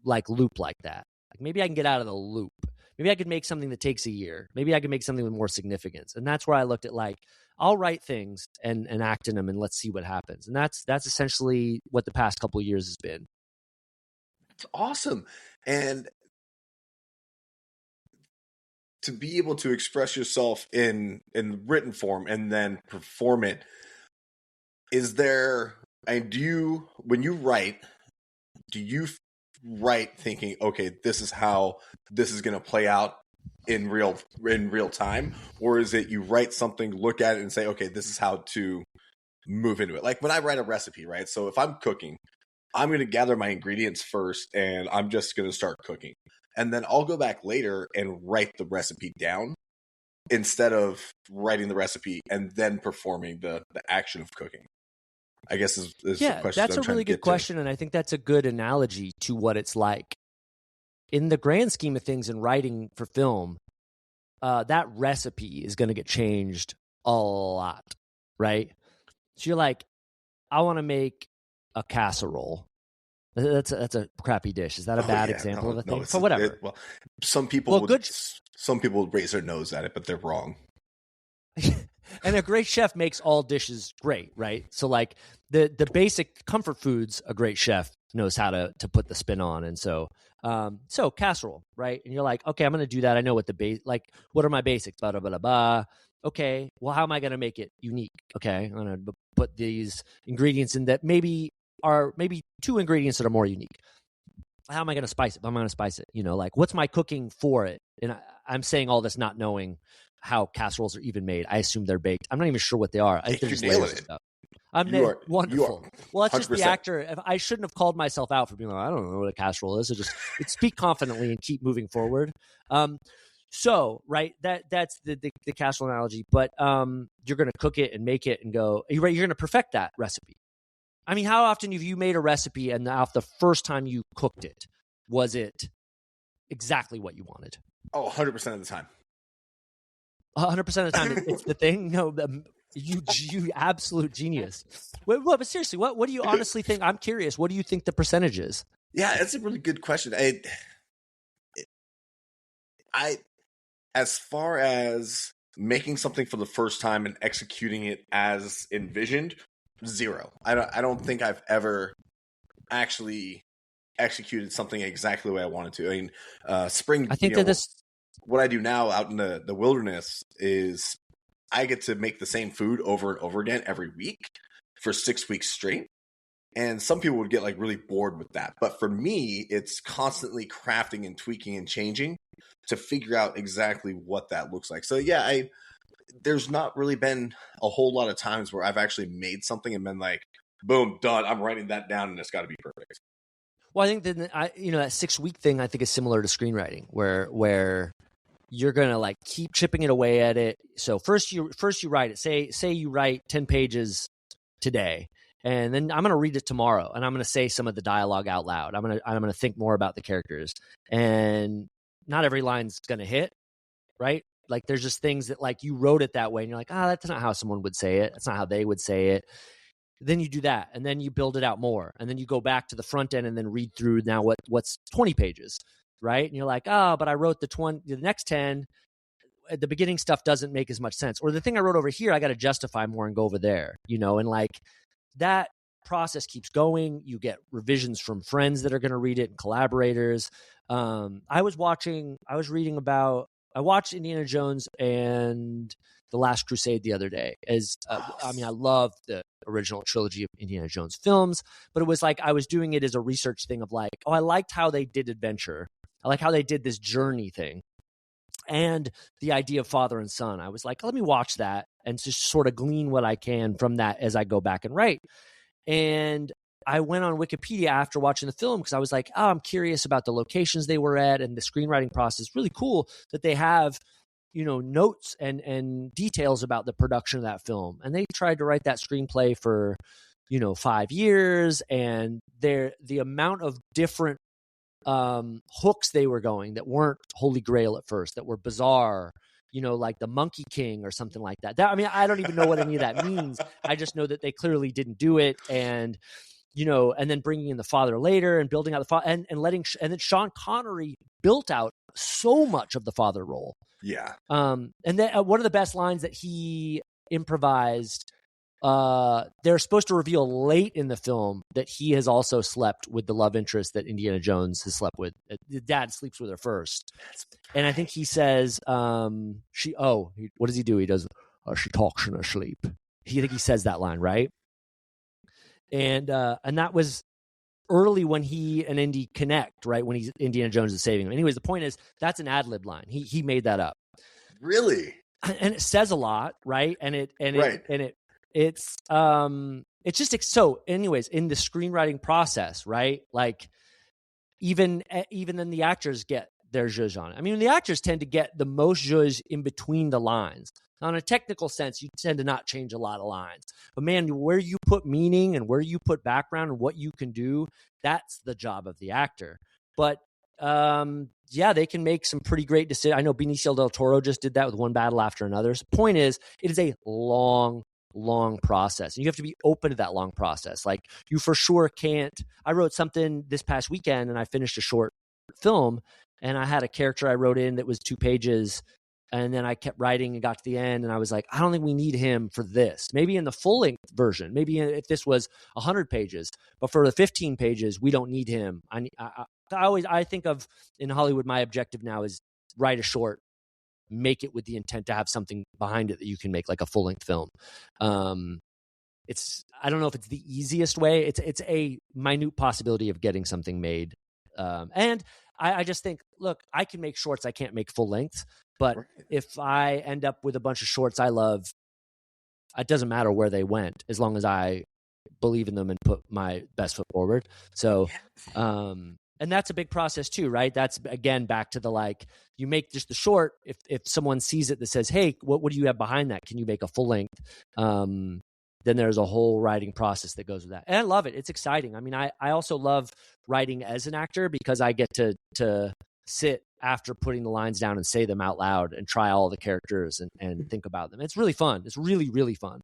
like that. Like maybe I can get out of the loop. Maybe I could make something that takes a year. Maybe I could make something with more significance. And that's where I looked at like, I'll write things and act in them and let's see what happens. And that's essentially what the past couple of years has been. It's awesome. And to be able to express yourself in written form and then perform it, is there, and when you write, do you write thinking, okay, this is how this is going to play out in real time? Or is it you write something, look at it and say, okay, this is how to move into it? Like when I write a recipe, right? So if I'm cooking, I'm going to gather my ingredients first and I'm just going to start cooking. And then I'll go back later and write the recipe down instead of writing the recipe and then performing the action of cooking. I guess is the question. That's a really good question. And I think that's a good analogy to what it's like. In the grand scheme of things in writing for film, that recipe is going to get changed a lot, right? So you're like, I want to make a casserole. That's a crappy dish. Is that a bad example of a thing? But whatever. Some people would raise their nose at it, but they're wrong. And a great chef makes all dishes great, right? So like the basic comfort foods, a great chef knows how to put the spin on. And so casserole, right? And you're like, okay, I'm going to do that. I know what what are my basics? Blah, blah, blah, blah. Okay, well, how am I going to make it unique? Okay, I'm going to put these ingredients in that maybe 2 ingredients that are more unique. How am I going to spice it? How am I going to spice it? Like what's my cooking for it? And I'm saying all this not knowing how casseroles are even made. I assume they're baked. I'm not even sure what they are. I think they're just layers of stuff. Wonderful. Well, that's 100%. Just the actor. I shouldn't have called myself out for being like, I don't know what a casserole is. So just speak confidently and keep moving forward. So right, that's the casserole analogy. But you're going to cook it and make it and go. You're going to perfect that recipe. I mean, how often have you made a recipe and now the first time you cooked it, was it exactly what you wanted? Oh, 100% of the time. 100% of the time, it's the thing. No, you absolute genius. But seriously, what do you honestly think? I'm curious. What do you think the percentage is? Yeah, that's a really good question. I as far as making something for the first time and executing it as envisioned, zero. I don't think I've ever actually executed something exactly the way I wanted to. I mean, spring, I think that this what I do now out in the wilderness is I get to make the same food over and over again every week for 6 weeks straight. And some people would get like really bored with that. But for me, it's constantly crafting and tweaking and changing to figure out exactly what that looks like. So yeah, there's not really been a whole lot of times where I've actually made something and been like, boom, done. I'm writing that down and it's got to be perfect. well, I think that that 6 week thing I think is similar to screenwriting, where you're gonna like keep chipping it away at it. So first you write it. Say you write 10 pages today, and then I'm gonna read it tomorrow, and I'm gonna say some of the dialogue out loud. I'm gonna think more about the characters, and not every line's gonna hit, right? Like there's just things that like you wrote it that way, and you're like, that's not how someone would say it. That's not how they would say it. Then you do that, and then you build it out more, and then you go back to the front end and then read through now what's 20 pages, right? And you're like, but I wrote the next 10. The beginning stuff doesn't make as much sense, or the thing I wrote over here I got to justify more and go over there, and like that process keeps going. You get revisions from friends that are going to read it and collaborators. I watched Indiana Jones and The Last Crusade the other day. I love the original trilogy of Indiana Jones films, but it was like I was doing it as a research thing of like, I liked how they did adventure. I like how they did this journey thing. And the idea of father and son. I was like, let me watch that and just sort of glean what I can from that as I go back and write. And I went on Wikipedia after watching the film because I was like, I'm curious about the locations they were at and the screenwriting process. Really cool that they have, notes and details about the production of that film. And they tried to write that screenplay for, 5 years. And the amount of different hooks they were going that weren't Holy Grail at first, that were bizarre, like the Monkey King or something like that. I don't even know what any of that means. I just know that they clearly didn't do it. And, and then bringing in the father later and building out the father and then Sean Connery built out so much of the father role. Yeah. And then one of the best lines that he improvised, they're supposed to reveal late in the film that he has also slept with the love interest that Indiana Jones has slept with. The dad sleeps with her first. And I think he says, what does he do? He does, she talks in her sleep. I think he says that line, right? And that was early when he and Indy connect, right? When Indiana Jones is saving him. Anyways, the point is that's an ad-lib line. He made that up. Really? And it says a lot, right? It's just so anyways, in the screenwriting process, right? Like even then the actors get their zhuzh on it. I mean, the actors tend to get the most zhuzh in between the lines. On a technical sense, you tend to not change a lot of lines. But man, where you put meaning and where you put background and what you can do, that's the job of the actor. But they can make some pretty great decisions. I know Benicio del Toro just did that with One Battle After Another. So the point is, it is a long process. And you have to be open to that long process. Like you for sure can't. I wrote something this past weekend and I finished a short film and I had a character I wrote in that was 2 pages. And then I kept writing and got to the end and I was like, I don't think we need him for this. Maybe in the full length version, maybe if this was 100 pages, but for the 15 pages, we don't need him. I think of in Hollywood, my objective now is write a short, make it with the intent to have something behind it that you can make like a full length film. I don't know if it's the easiest way. It's a minute possibility of getting something made. And I just think, look, I can make shorts. I can't make full length, but if I end up with a bunch of shorts I love, it doesn't matter where they went as long as I believe in them and put my best foot forward. So, and that's a big process too, right? That's again, back to the, like, you make just the short. If someone sees it that says, hey, what do you have behind that? Can you make a full length? Then there's a whole writing process that goes with that. And I love it. It's exciting. I mean, I also love writing as an actor because I get to sit after putting the lines down and say them out loud and try all the characters and think about them. It's really fun. It's really, really fun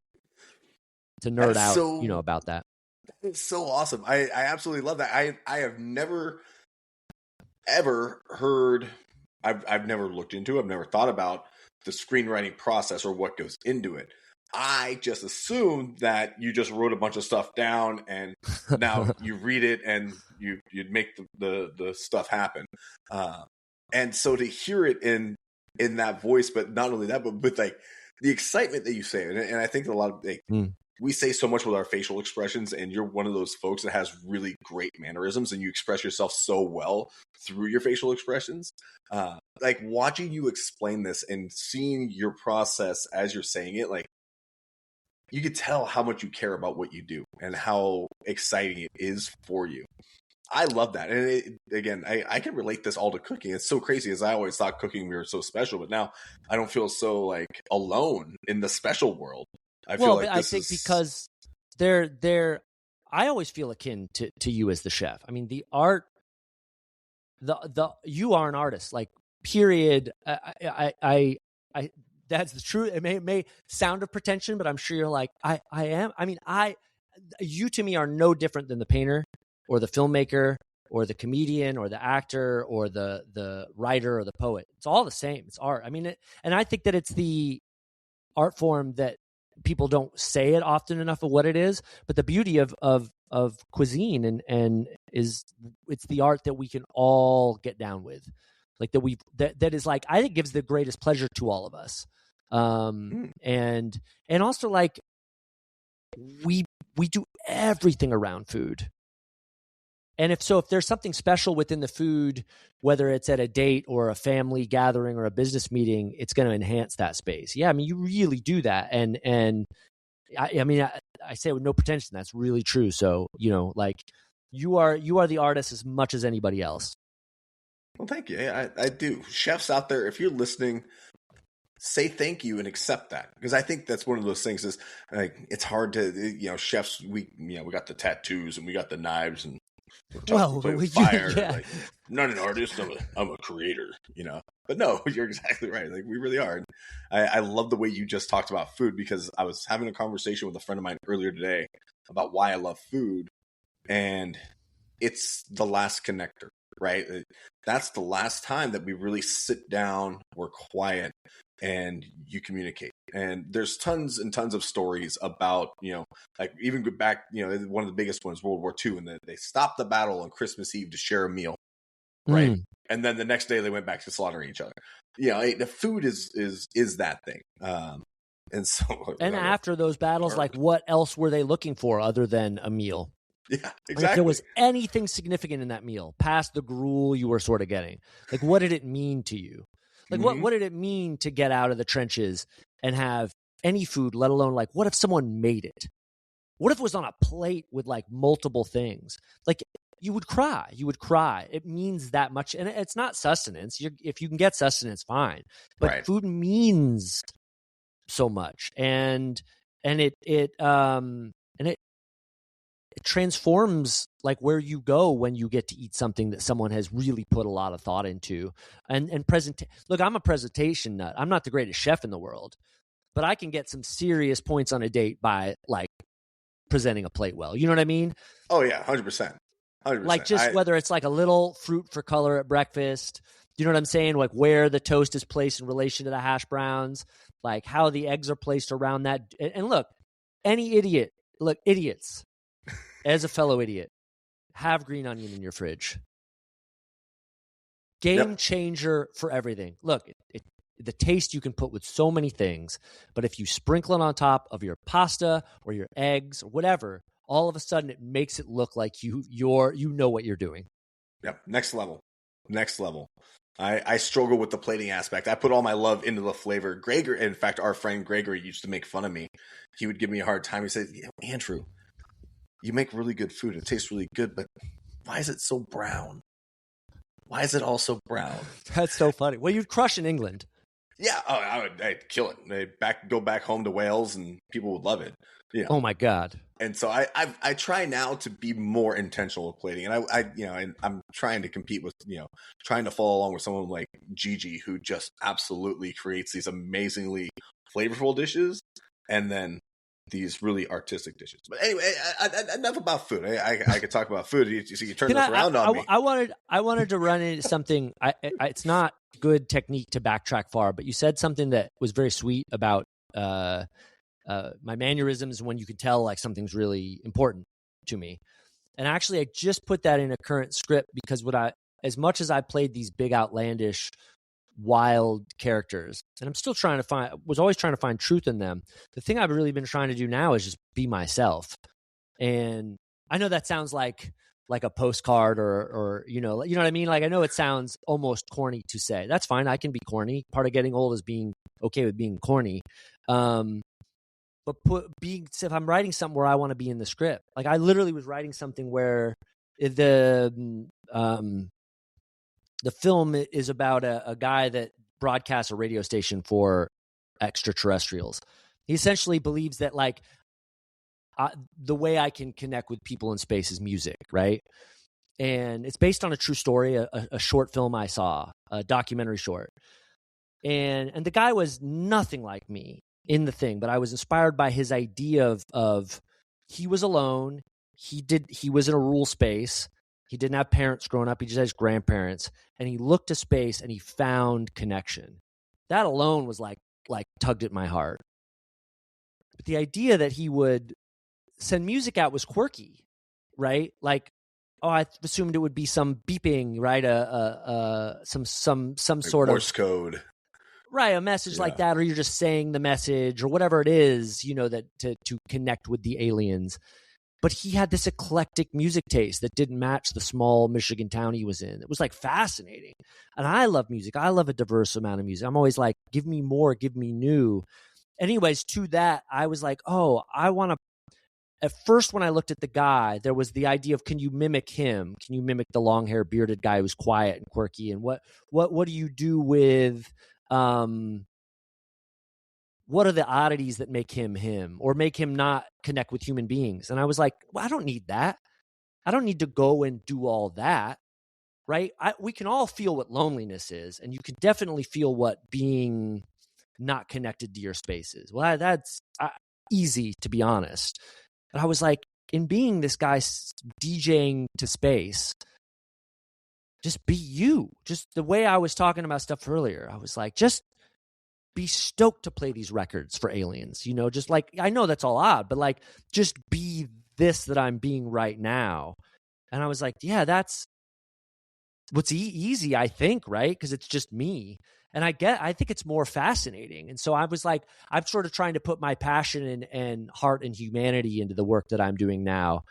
to nerd out, about that. It's so awesome. I absolutely love that. I have never ever heard. I've never looked into. I've never thought about the screenwriting process or what goes into it. I just assumed that you just wrote a bunch of stuff down and now you read it and you'd make the stuff happen. Uh, and so to hear it in that voice, but not only that, but with like the excitement that you say, and I think a lot of like, Mm. we say so much with our facial expressions, and you're one of those folks that has really great mannerisms, and you express yourself so well through your facial expressions. Like watching you explain this and seeing your process as you're saying it, like you could tell how much you care about what you do and how exciting it is for you. I love that. And again, I can relate this all to cooking. It's so crazy as I always thought cooking we were so special, but now I don't feel so like alone in the special world. I feel Well, like but I this think is because they're I always feel akin to you as the chef. I mean, the art, the you are an artist, like period. I that's the truth. It may sound a pretension, but I'm sure you're like, I am. I mean, you to me are no different than the painter or the filmmaker or the comedian or the actor or the writer or the poet. It's all the same. It's art. I mean, and I think that it's the art form that people don't say it often enough of what it is. But the beauty of cuisine and is it's the art that we can all get down with, like that is like, I think gives the greatest pleasure to all of us. mm, And also like we do everything around food. And if there's something special within the food, whether it's at a date or a family gathering or a business meeting, it's going to enhance that space. Yeah, I mean, you really do that. And I mean, I say it with no pretension, that's really true. So, like you are the artist as much as anybody else. well, thank you. I do. Chefs out there, if you're listening, say thank you and accept that, because I think that's one of those things is like it's hard to chefs, we got the tattoos and we got the knives and we're tough, we Well, play with fire. yeah. Like I'm not an artist, I'm a creator, But no, you're exactly right. Like we really are. And I love the way you just talked about food, because I was having a conversation with a friend of mine earlier today about why I love food, and it's the last connector, right? That's the last time that we really sit down, we're quiet, and you communicate. And there's tons and tons of stories about, like even go back, one of the biggest ones, World War II, and they stopped the battle on Christmas Eve to share a meal, right? And then the next day they went back to slaughtering each other. The food is that thing. And so, And after those battles, like what else were they looking for other than a meal? Yeah, exactly. And if there was anything significant in that meal, past the gruel you were sort of getting, like what did it mean to you? Like what did it mean to get out of the trenches and have any food, let alone like what if someone made it? What if it was on a plate with like multiple things? Like you would cry. It means that much. And it's not sustenance. If you can get sustenance, fine. But right. Food means so much. And it transforms like where you go when you get to eat something that someone has really put a lot of thought into. And look, I'm a presentation nut. I'm not the greatest chef in the world, but I can get some serious points on a date by like presenting a plate well. You know what I mean? Oh yeah, 100%. Like just whether it's like a little fruit for color at breakfast, you know what I'm saying? Like where the toast is placed in relation to the hash browns, like how the eggs are placed around that. And look, idiots, as a fellow idiot, have green onion in your fridge. Game changer for everything. Look, the taste you can put with so many things, but if you sprinkle it on top of your pasta or your eggs or whatever, all of a sudden it makes it look like you know what you're doing. Yep. Next level. I struggle with the plating aspect. I put all my love into the flavor. Gregor, in fact, our friend Gregor used to make fun of me. He would give me a hard time. He said, Andrew, you make really good food. It tastes really good, but why is it so brown? Why is it all so brown? That's so funny. Well, you'd crush in England. Yeah, I'd kill it. I'd go back home to Wales, and people would love it. Yeah. Oh my God. And so I try now to be more intentional with plating, and and I'm trying to compete with trying to follow along with someone like Gigi, who just absolutely creates these amazingly flavorful dishes, and then these really artistic dishes. But anyway, enough about food. I could talk about food. You turn this around on me. I wanted to run into something. It's not good technique to backtrack far, but you said something that was very sweet about my mannerisms when you could tell like something's really important to me. And actually, I just put that in a current script because as much as I played these big outlandish wild characters, and I'm still always trying to find truth in them. The thing I've really been trying to do now is just be myself. And I know that sounds like a postcard or you know what I mean? Like, I know it sounds almost corny to say. That's fine. I can be corny. Part of getting old is being okay with being corny. But if I'm writing something where I want to be in the script, like I literally was writing something where the film is about a guy that broadcasts a radio station for extraterrestrials. He essentially believes that like the way I can connect with people in space is music, right? And it's based on a true story, a short film I saw, a documentary short. And the guy was nothing like me in the thing, but I was inspired by his idea of he was alone. He was in a rural space. He didn't have parents growing up. He just had his grandparents. And he looked to space and he found connection. That alone was like tugged at my heart. But the idea that he would send music out was quirky, right? Like, I assumed it would be some beeping, right? Some like sort Morse code. Right, a message like that, or you're just saying the message or whatever it is, that to connect with the aliens. But he had this eclectic music taste that didn't match the small Michigan town he was in. It was like fascinating. And I love music. I love a diverse amount of music. I'm always like, give me more, give me new. Anyways, to that, I was like, I want to. At first, when I looked at the guy, there was the idea of, can you mimic him? Can you mimic the long hair bearded guy who's quiet and quirky? And what do you do with what are the oddities that make him or make him not connect with human beings? And I was like, well, I don't need that. I don't need to go and do all that, right? We can all feel what loneliness is, and you can definitely feel what being not connected to your space is. Well, that's easy, to be honest. But I was like, in being this guy DJing to space, just be you. Just the way I was talking about stuff earlier. I was like, just be stoked to play these records for aliens, just like, I know that's all odd, but like, just be this that I'm being right now. And I was like, yeah, that's what's easy, I think, right? Because it's just me. And I think it's more fascinating. And so I was like, I'm sort of trying to put my passion and heart and humanity into the work that I'm doing now.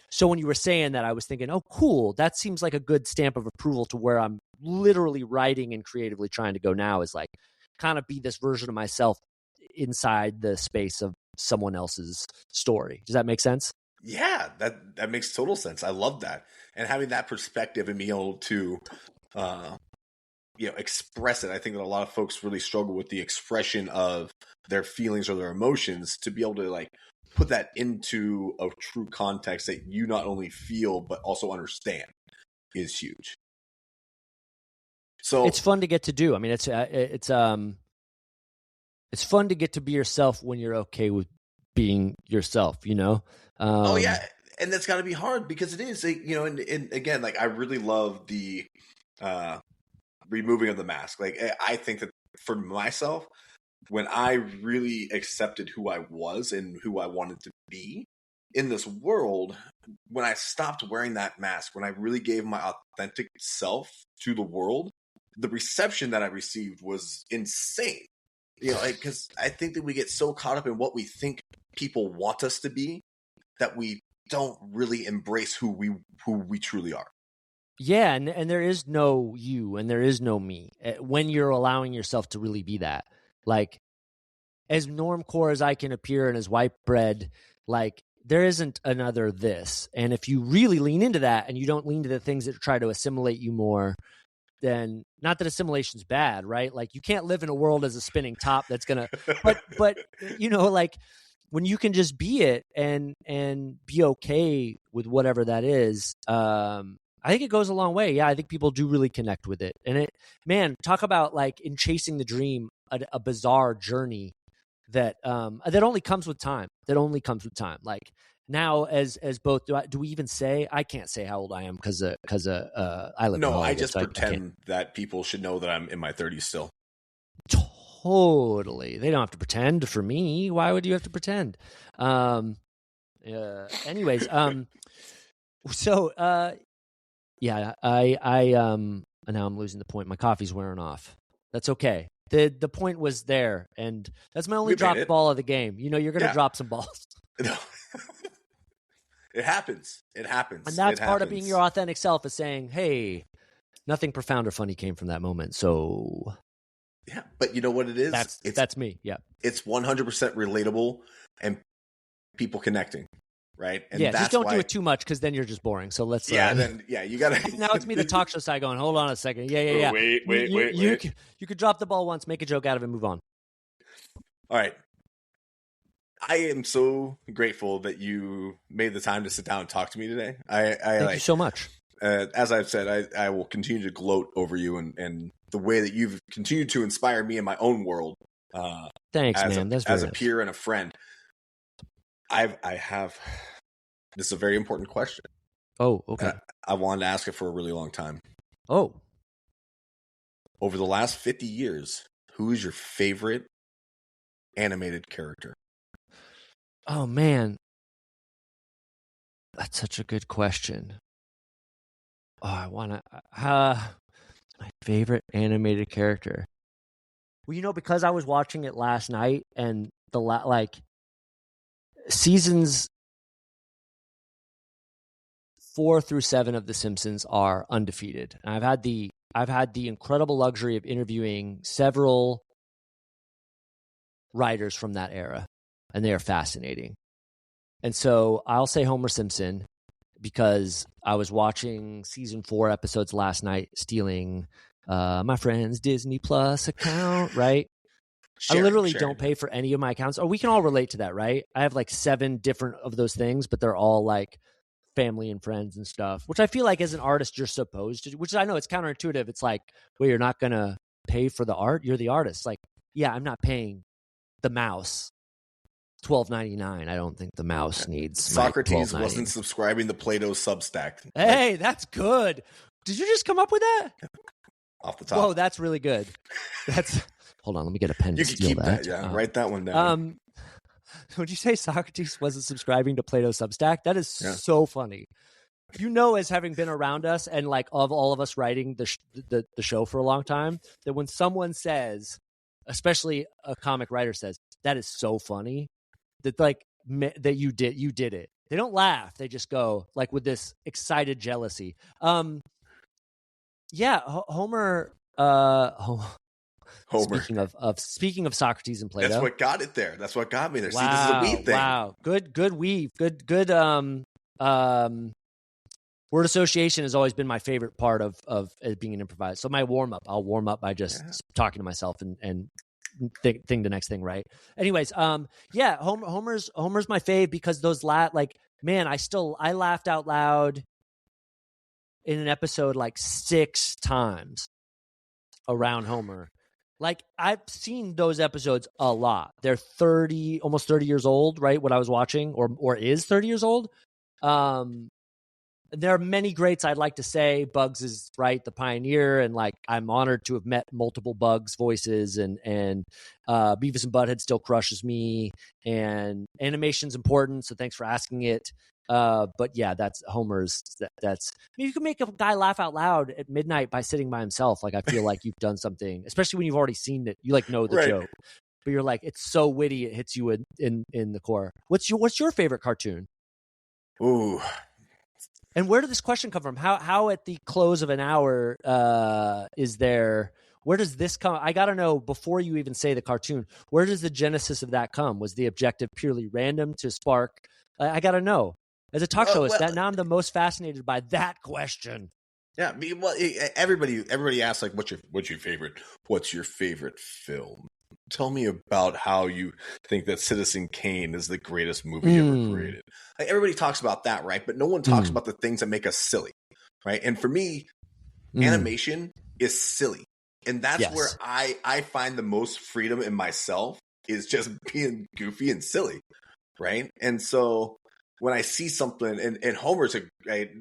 So when you were saying that, I was thinking, oh, cool. That seems like a good stamp of approval to where I'm literally writing and creatively trying to go now, is like kind of be this version of myself inside the space of someone else's story. Does that make sense? Yeah, that makes total sense. I love that. And having that perspective and being able to, express it. I think that a lot of folks really struggle with the expression of their feelings or their emotions, to be able to like put that into a true context that you not only feel but also understand is huge. So it's fun to get to do. I mean, it's fun to get to be yourself when you're okay with being yourself, oh yeah, and that's got to be hard, because it is, and again, like, I really love the removing of the mask. Like, I think that for myself, when I really accepted who I was and who I wanted to be in this world, when I stopped wearing that mask, when I really gave my authentic self to the world, the reception that I received was insane. Because I think that we get so caught up in what we think people want us to be that we don't really embrace who we truly are. Yeah, and there is no you and there is no me when you're allowing yourself to really be that. Like, as normcore as I can appear and as white bread, like, there isn't another this. And if you really lean into that and you don't lean to the things that try to assimilate you more, then, not that assimilation's bad, right? Like, you can't live in a world as a spinning top that's gonna, but like, when you can just be it and be okay with whatever that is, I think it goes a long way. Yeah, I think people do really connect with it. And talk about like in chasing the dream, a bizarre journey. that only comes with time. Like now, as both, do we even say? I can't say how old I am because I live in No, Hollywood, I just so I can't. pretend that people should know that I'm in my 30s still. Totally, they don't have to pretend for me. Why would you have to pretend? Anyways, so yeah, and now I'm losing the point. My coffee's wearing off. That's okay. The point was there, and that's my only dropped ball of the game. You know, you're going to drop some balls. No. It happens. It happens. And that's part of being your authentic self, is saying, hey, nothing profound or funny came from that moment. So yeah, but you know what it is? That's me. Yeah. It's 100% relatable and people connecting. Right. And yeah, just don't do it too much, because then you're just boring. So let's. You gotta. Now it's me, the talk show side, going, hold on a second. Yeah. Wait. You could drop the ball once, make a joke out of it, and move on. All right. I am so grateful that you made the time to sit down and talk to me today. Thank you so much. As I've said, I will continue to gloat over you and the way that you've continued to inspire me in my own world. Thanks, man. As a peer and a friend. I have. This is a very important question. Oh, okay. I wanted to ask it for a really long time. Oh. Over the last 50 years, who is your favorite animated character? Oh, man. That's such a good question. Oh, I want to... my favorite animated character. Well, because I was watching it last night, and seasons 4 through 7 of The Simpsons are undefeated. And I've had the incredible luxury of interviewing several writers from that era, and they are fascinating. And so I'll say Homer Simpson, because I was watching season 4 episodes last night, stealing my friend's Disney Plus account, right? I literally don't pay for any of my accounts. We can all relate to that, right? I have 7 different of those things, but they're all family and friends and stuff, which I feel like as an artist, you're supposed to, which I know it's counterintuitive. It's well, you're not going to pay for the art. You're the artist. Yeah, I'm not paying the mouse $12.99. I don't think the mouse needs. Socrates wasn't subscribing to Plato's Substack. Hey, that's good. Did you just come up with that? Off the top. Whoa, that's really good. Hold on, let me get a pen. You can keep that. Yeah, write that one down. Would you say Socrates wasn't subscribing to Plato's Substack? That is so funny. As having been around us and of all of us writing the show for a long time, that when someone says, especially a comic writer says, that is so funny, that that you did it. They don't laugh. They just go with this excited jealousy. Yeah, Homer. Homer. Speaking of Socrates and Plato, that's what got it there. That's what got me there. Wow, see, this is a weave thing. Wow, good weave. Good. Word association has always been my favorite part of being an improviser. So my warm up, I'll warm up by just talking to myself and think the next thing, right? Anyways, Homer's my fave, because those man, I laughed out loud in an episode 6 times around Homer. I've seen those episodes a lot. They're almost 30 years old, right? What I was watching, or is 30 years old. There are many greats I'd like to say. Bugs is the pioneer, and I'm honored to have met multiple Bugs voices, and Beavis and Butthead still crushes me, and animation's important, so thanks for asking it. But yeah, that's Homer's. You can make a guy laugh out loud at midnight by sitting by himself. I feel like you've done something, especially when you've already seen it. You know the joke, but you're it's so witty, it hits you in the core. What's your favorite cartoon? Ooh. And where did this question come from? How at the close of an hour is there? Where does this come? I got to know, before you even say the cartoon, where does the genesis of that come? Was the objective purely random to spark? I got to know. As a talk show host, now I'm the most fascinated by that question. Yeah, everybody asks what's your favorite film? Tell me about how you think that Citizen Kane is the greatest movie ever created. Everybody talks about that, right? But no one talks about the things that make us silly, right? And for me, animation is silly. And that's where I find the most freedom in myself is just being goofy and silly, right? And so when I see something, and Homer's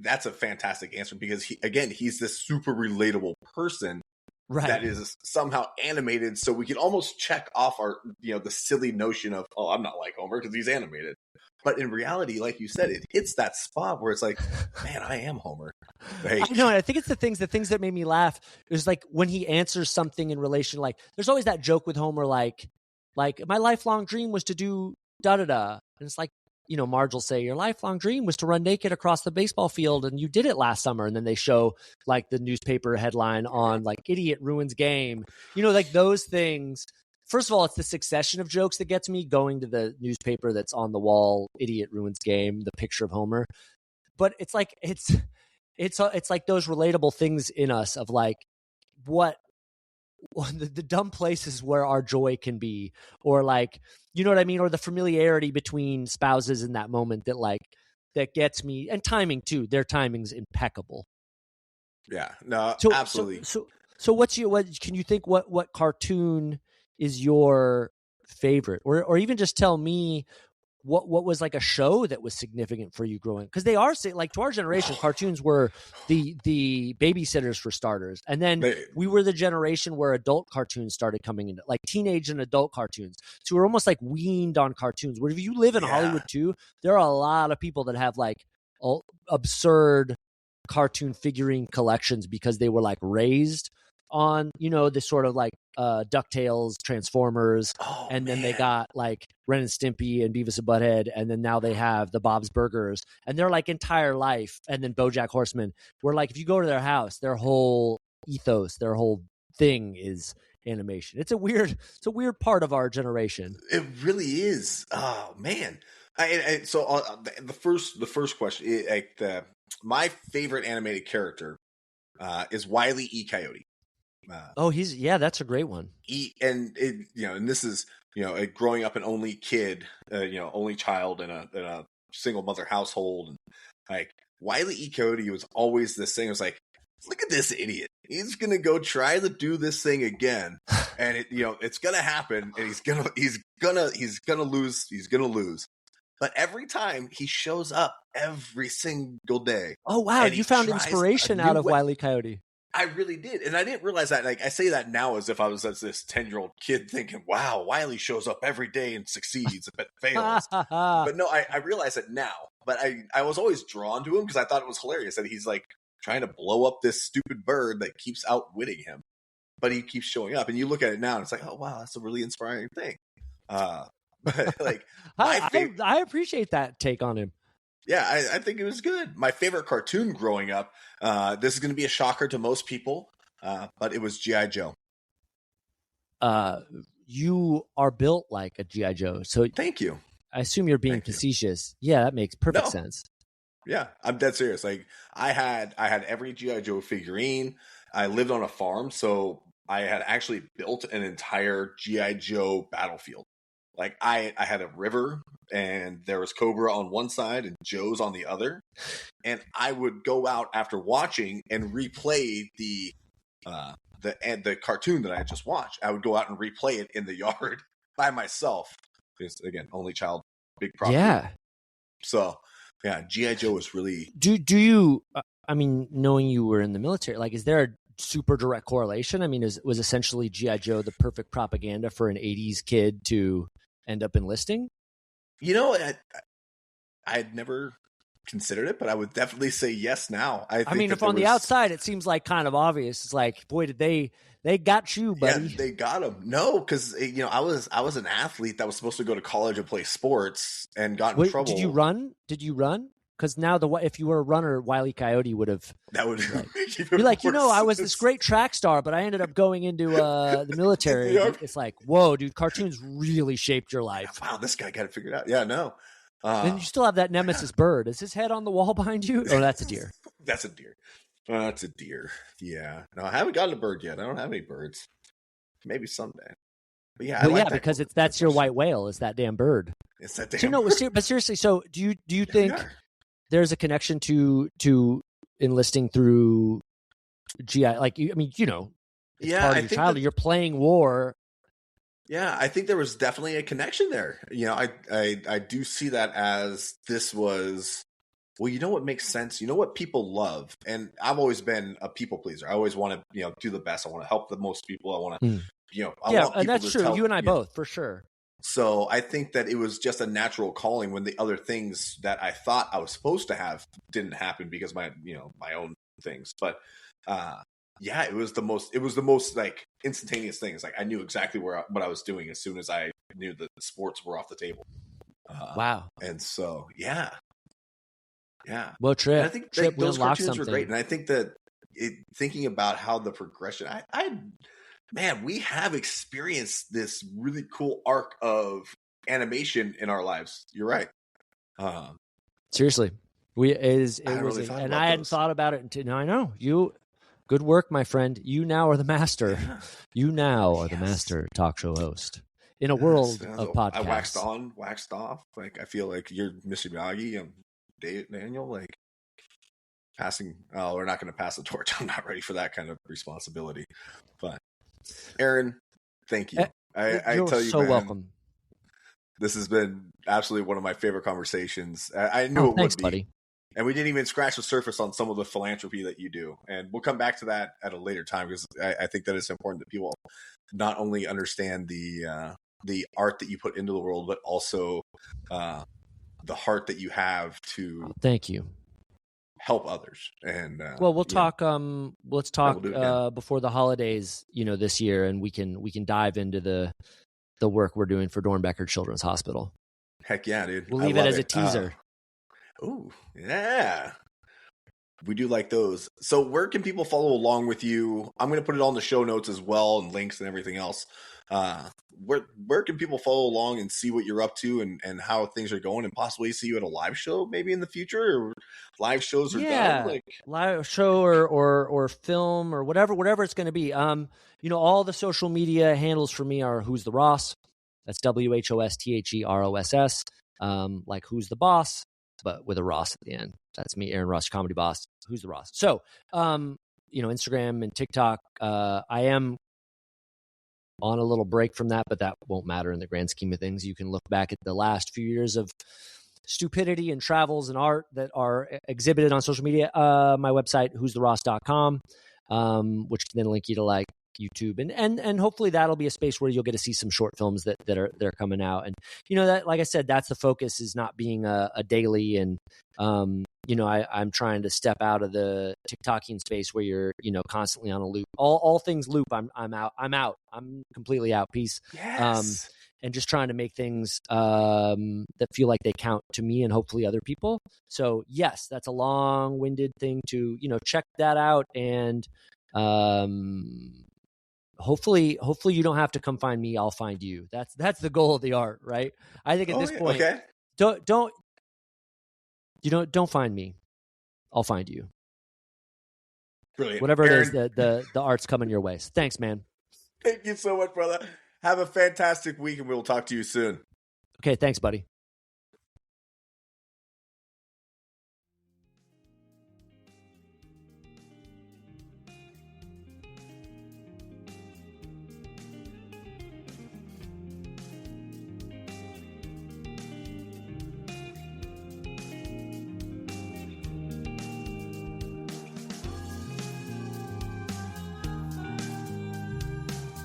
that's a fantastic answer, because he's this super relatable person Right. that is somehow animated, so we can almost check off our, the silly notion of, oh, I'm not like Homer because he's animated. But in reality, like you said, it hits that spot where it's like, man, I am Homer. I know, and I think it's the things that made me laugh is like when he answers something in relation, like there's always that joke with Homer, like my lifelong dream was to do da da da, and it's like, Marge will say, your lifelong dream was to run naked across the baseball field, and you did it last summer. And then they show like the newspaper headline on like idiot ruins game, like those things. First of all, it's the succession of jokes that gets me, going to the newspaper that's on the wall, idiot ruins game, the picture of Homer. But it's like, it's like those relatable things in us of like what the dumb places where our joy can be, or like, you know what I mean? Or the familiarity between spouses in that moment that gets me, and timing too. Their timing's impeccable. Yeah, no, absolutely. So what can you think what cartoon is your favorite, or even just tell me what was like a show that was significant for you growing? Because they are like, to our generation, cartoons were the babysitters for starters, and then we were the generation where adult cartoons started coming into, like teenage and adult cartoons. So we're almost like weaned on cartoons. Where if you live in Hollywood too, there are a lot of people that have like absurd cartoon figurine collections because they were like raised on, this sort of like DuckTales, Transformers, and then they got like Ren and Stimpy and Beavis and Butthead, and then now they have the Bob's Burgers, and their like entire life, and then BoJack Horseman, where like if you go to their house, their whole ethos, their whole thing is animation. It's a weird part of our generation. It really is. Oh man. The first question, my favorite animated character is Wile E. Coyote. That's a great one. And this is, growing up an only kid, only child in a single mother household, and like Wile E. Coyote was always this thing. It was like, look at this idiot. He's gonna go try to do this thing again, and it's gonna happen, and he's gonna lose. But every time he shows up, every single day. Oh wow! You found inspiration out of Wile E. Coyote. I really did. And I didn't realize that. Like, I say that now as if I was this 10-year-old kid thinking, wow, Wiley shows up every day and succeeds but fails. But no, I realize it now. But I was always drawn to him because I thought it was hilarious that he's like trying to blow up this stupid bird that keeps outwitting him. But he keeps showing up. And you look at it now and it's like, oh, wow, that's a really inspiring thing. But like, I appreciate that take on him. Yeah, I think it was good. My favorite cartoon growing up, this is going to be a shocker to most people, but it was G.I. Joe. You are built like a G.I. Joe. So thank you. I assume you're being facetious. Yeah, that makes perfect sense. Yeah, I'm dead serious. Like I had every G.I. Joe figurine. I lived on a farm, so I had actually built an entire G.I. Joe battlefield. Like I had a river, and there was Cobra on one side and Joe's on the other, and I would go out after watching and replay the cartoon that I had just watched. I would go out and replay it in the yard by myself. Because again, only child, big problem. Yeah. So yeah, G.I. Joe was really. Do you? I mean, knowing you were in the military, like, is there a super direct correlation? I mean, was essentially G.I. Joe the perfect propaganda for an '80s kid to end up enlisting? I had never considered it, but I would definitely say yes now. I mean, if on the outside it seems like kind of obvious, it's like, boy, did they got you, buddy. Yeah, they got him. No, because I was an athlete that was supposed to go to college and play sports and got in trouble. Did you run? Because now if you were a runner, Wile E. Coyote would have. That would be like, I was this great track star, but I ended up going into the military. It's like, whoa, dude, cartoons really shaped your life. Wow, this guy got it figured out. Yeah, no. And you still have that nemesis bird. Is his head on the wall behind you? Oh, that's a deer. That's a deer. That's a deer. Yeah. No, I haven't gotten a bird yet. I don't have any birds. Maybe someday. But yeah, because that's your white whale. Is that damn bird? It's that damn bird. But seriously, so do you think there's a connection to enlisting through GI? Like, it's part of your childhood. You're playing war. Yeah, I think there was definitely a connection there. You know, I do see that as this was, well, you know what makes sense? You know what people love? And I've always been a people pleaser. I always want to, do the best. I want to help the most people. I want to, Mm. I Yeah, want and people that's to true. tell, You and I both, for sure. So I think that it was just a natural calling when the other things that I thought I was supposed to have didn't happen because my own things. But yeah, it was the most like instantaneous things. Like I knew exactly what I was doing as soon as I knew that the sports were off the table. Wow. And so yeah. Well, And I think we those unlocked cartoons were something. great. And I think that thinking about how the progression, man, we have experienced this really cool arc of animation in our lives. You're right. Seriously, and I hadn't those. thought about it until now. I know you. Good work, my friend. You now are the master. Yeah. You now are the master talk show host in a world of podcasts. I waxed on, waxed off. Like I feel like you're Mr. Miyagi and Daniel. Like passing. Oh, we're not going to pass the torch. I'm not ready for that kind of responsibility. But Aaron, thank you. I tell you, so man, welcome. This has been absolutely one of my favorite conversations. I knew it thanks, would be. buddy. And we didn't even scratch the surface on some of the philanthropy that you do. And we'll come back to that at a later time because I think that it's important that people not only understand the art that you put into the world, but also the heart that you have to thank you help others. And well, we'll talk. Let's talk before the holidays. This year, and we can dive into the work we're doing for Dornbecker Children's Hospital. Heck yeah, dude! We'll leave it as a teaser. Oh, yeah. We do like those. So where can people follow along with you? I'm going to put it on the show notes as well and links and everything else. Where can people follow along and see what you're up to and how things are going and possibly see you at a live show maybe in the future or live shows are done? Like live show or film or whatever it's going to be. All the social media handles for me are Who's the Ross. That's WHOSTHEROSS. Like Who's the Boss, but with a Ross at the end. That's me, Aaron Ross, comedy boss. Who's the Ross? So, Instagram and TikTok. I am on a little break from that, but that won't matter in the grand scheme of things. You can look back at the last few years of stupidity and travels and art that are exhibited on social media. My website, who'stheross.com, which can then link you to like YouTube and hopefully that'll be a space where you'll get to see some short films that are coming out. And that, like I said, that's the focus, is not being a daily. And I'm trying to step out of the TikToking space where you're constantly on a loop. All things loop. I'm out. I'm completely out. Peace. Yes. And just trying to make things that feel like they count to me and hopefully other people. So yes, that's a long-winded thing to check that out. And hopefully you don't have to come find me. I'll find you. That's the goal of the art, right? I think at this point, okay. Don't find me. I'll find you. Brilliant. Whatever Aaron, it is, the art's coming your way. Thanks, man. Thank you so much, brother. Have a fantastic week, and we'll talk to you soon. Okay, thanks, buddy.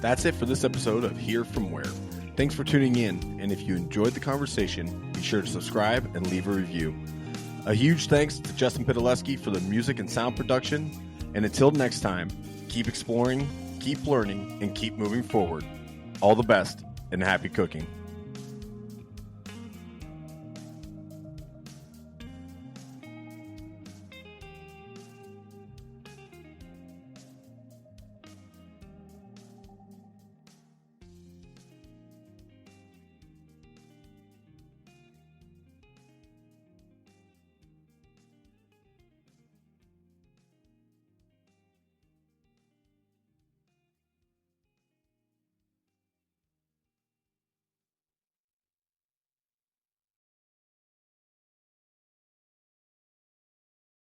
That's it for this episode of Here From Where. Thanks for tuning in, and if you enjoyed the conversation, be sure to subscribe and leave a review. A huge thanks to Justin Podolesky for the music and sound production, and until next time, keep exploring, keep learning, and keep moving forward. All the best, and happy cooking.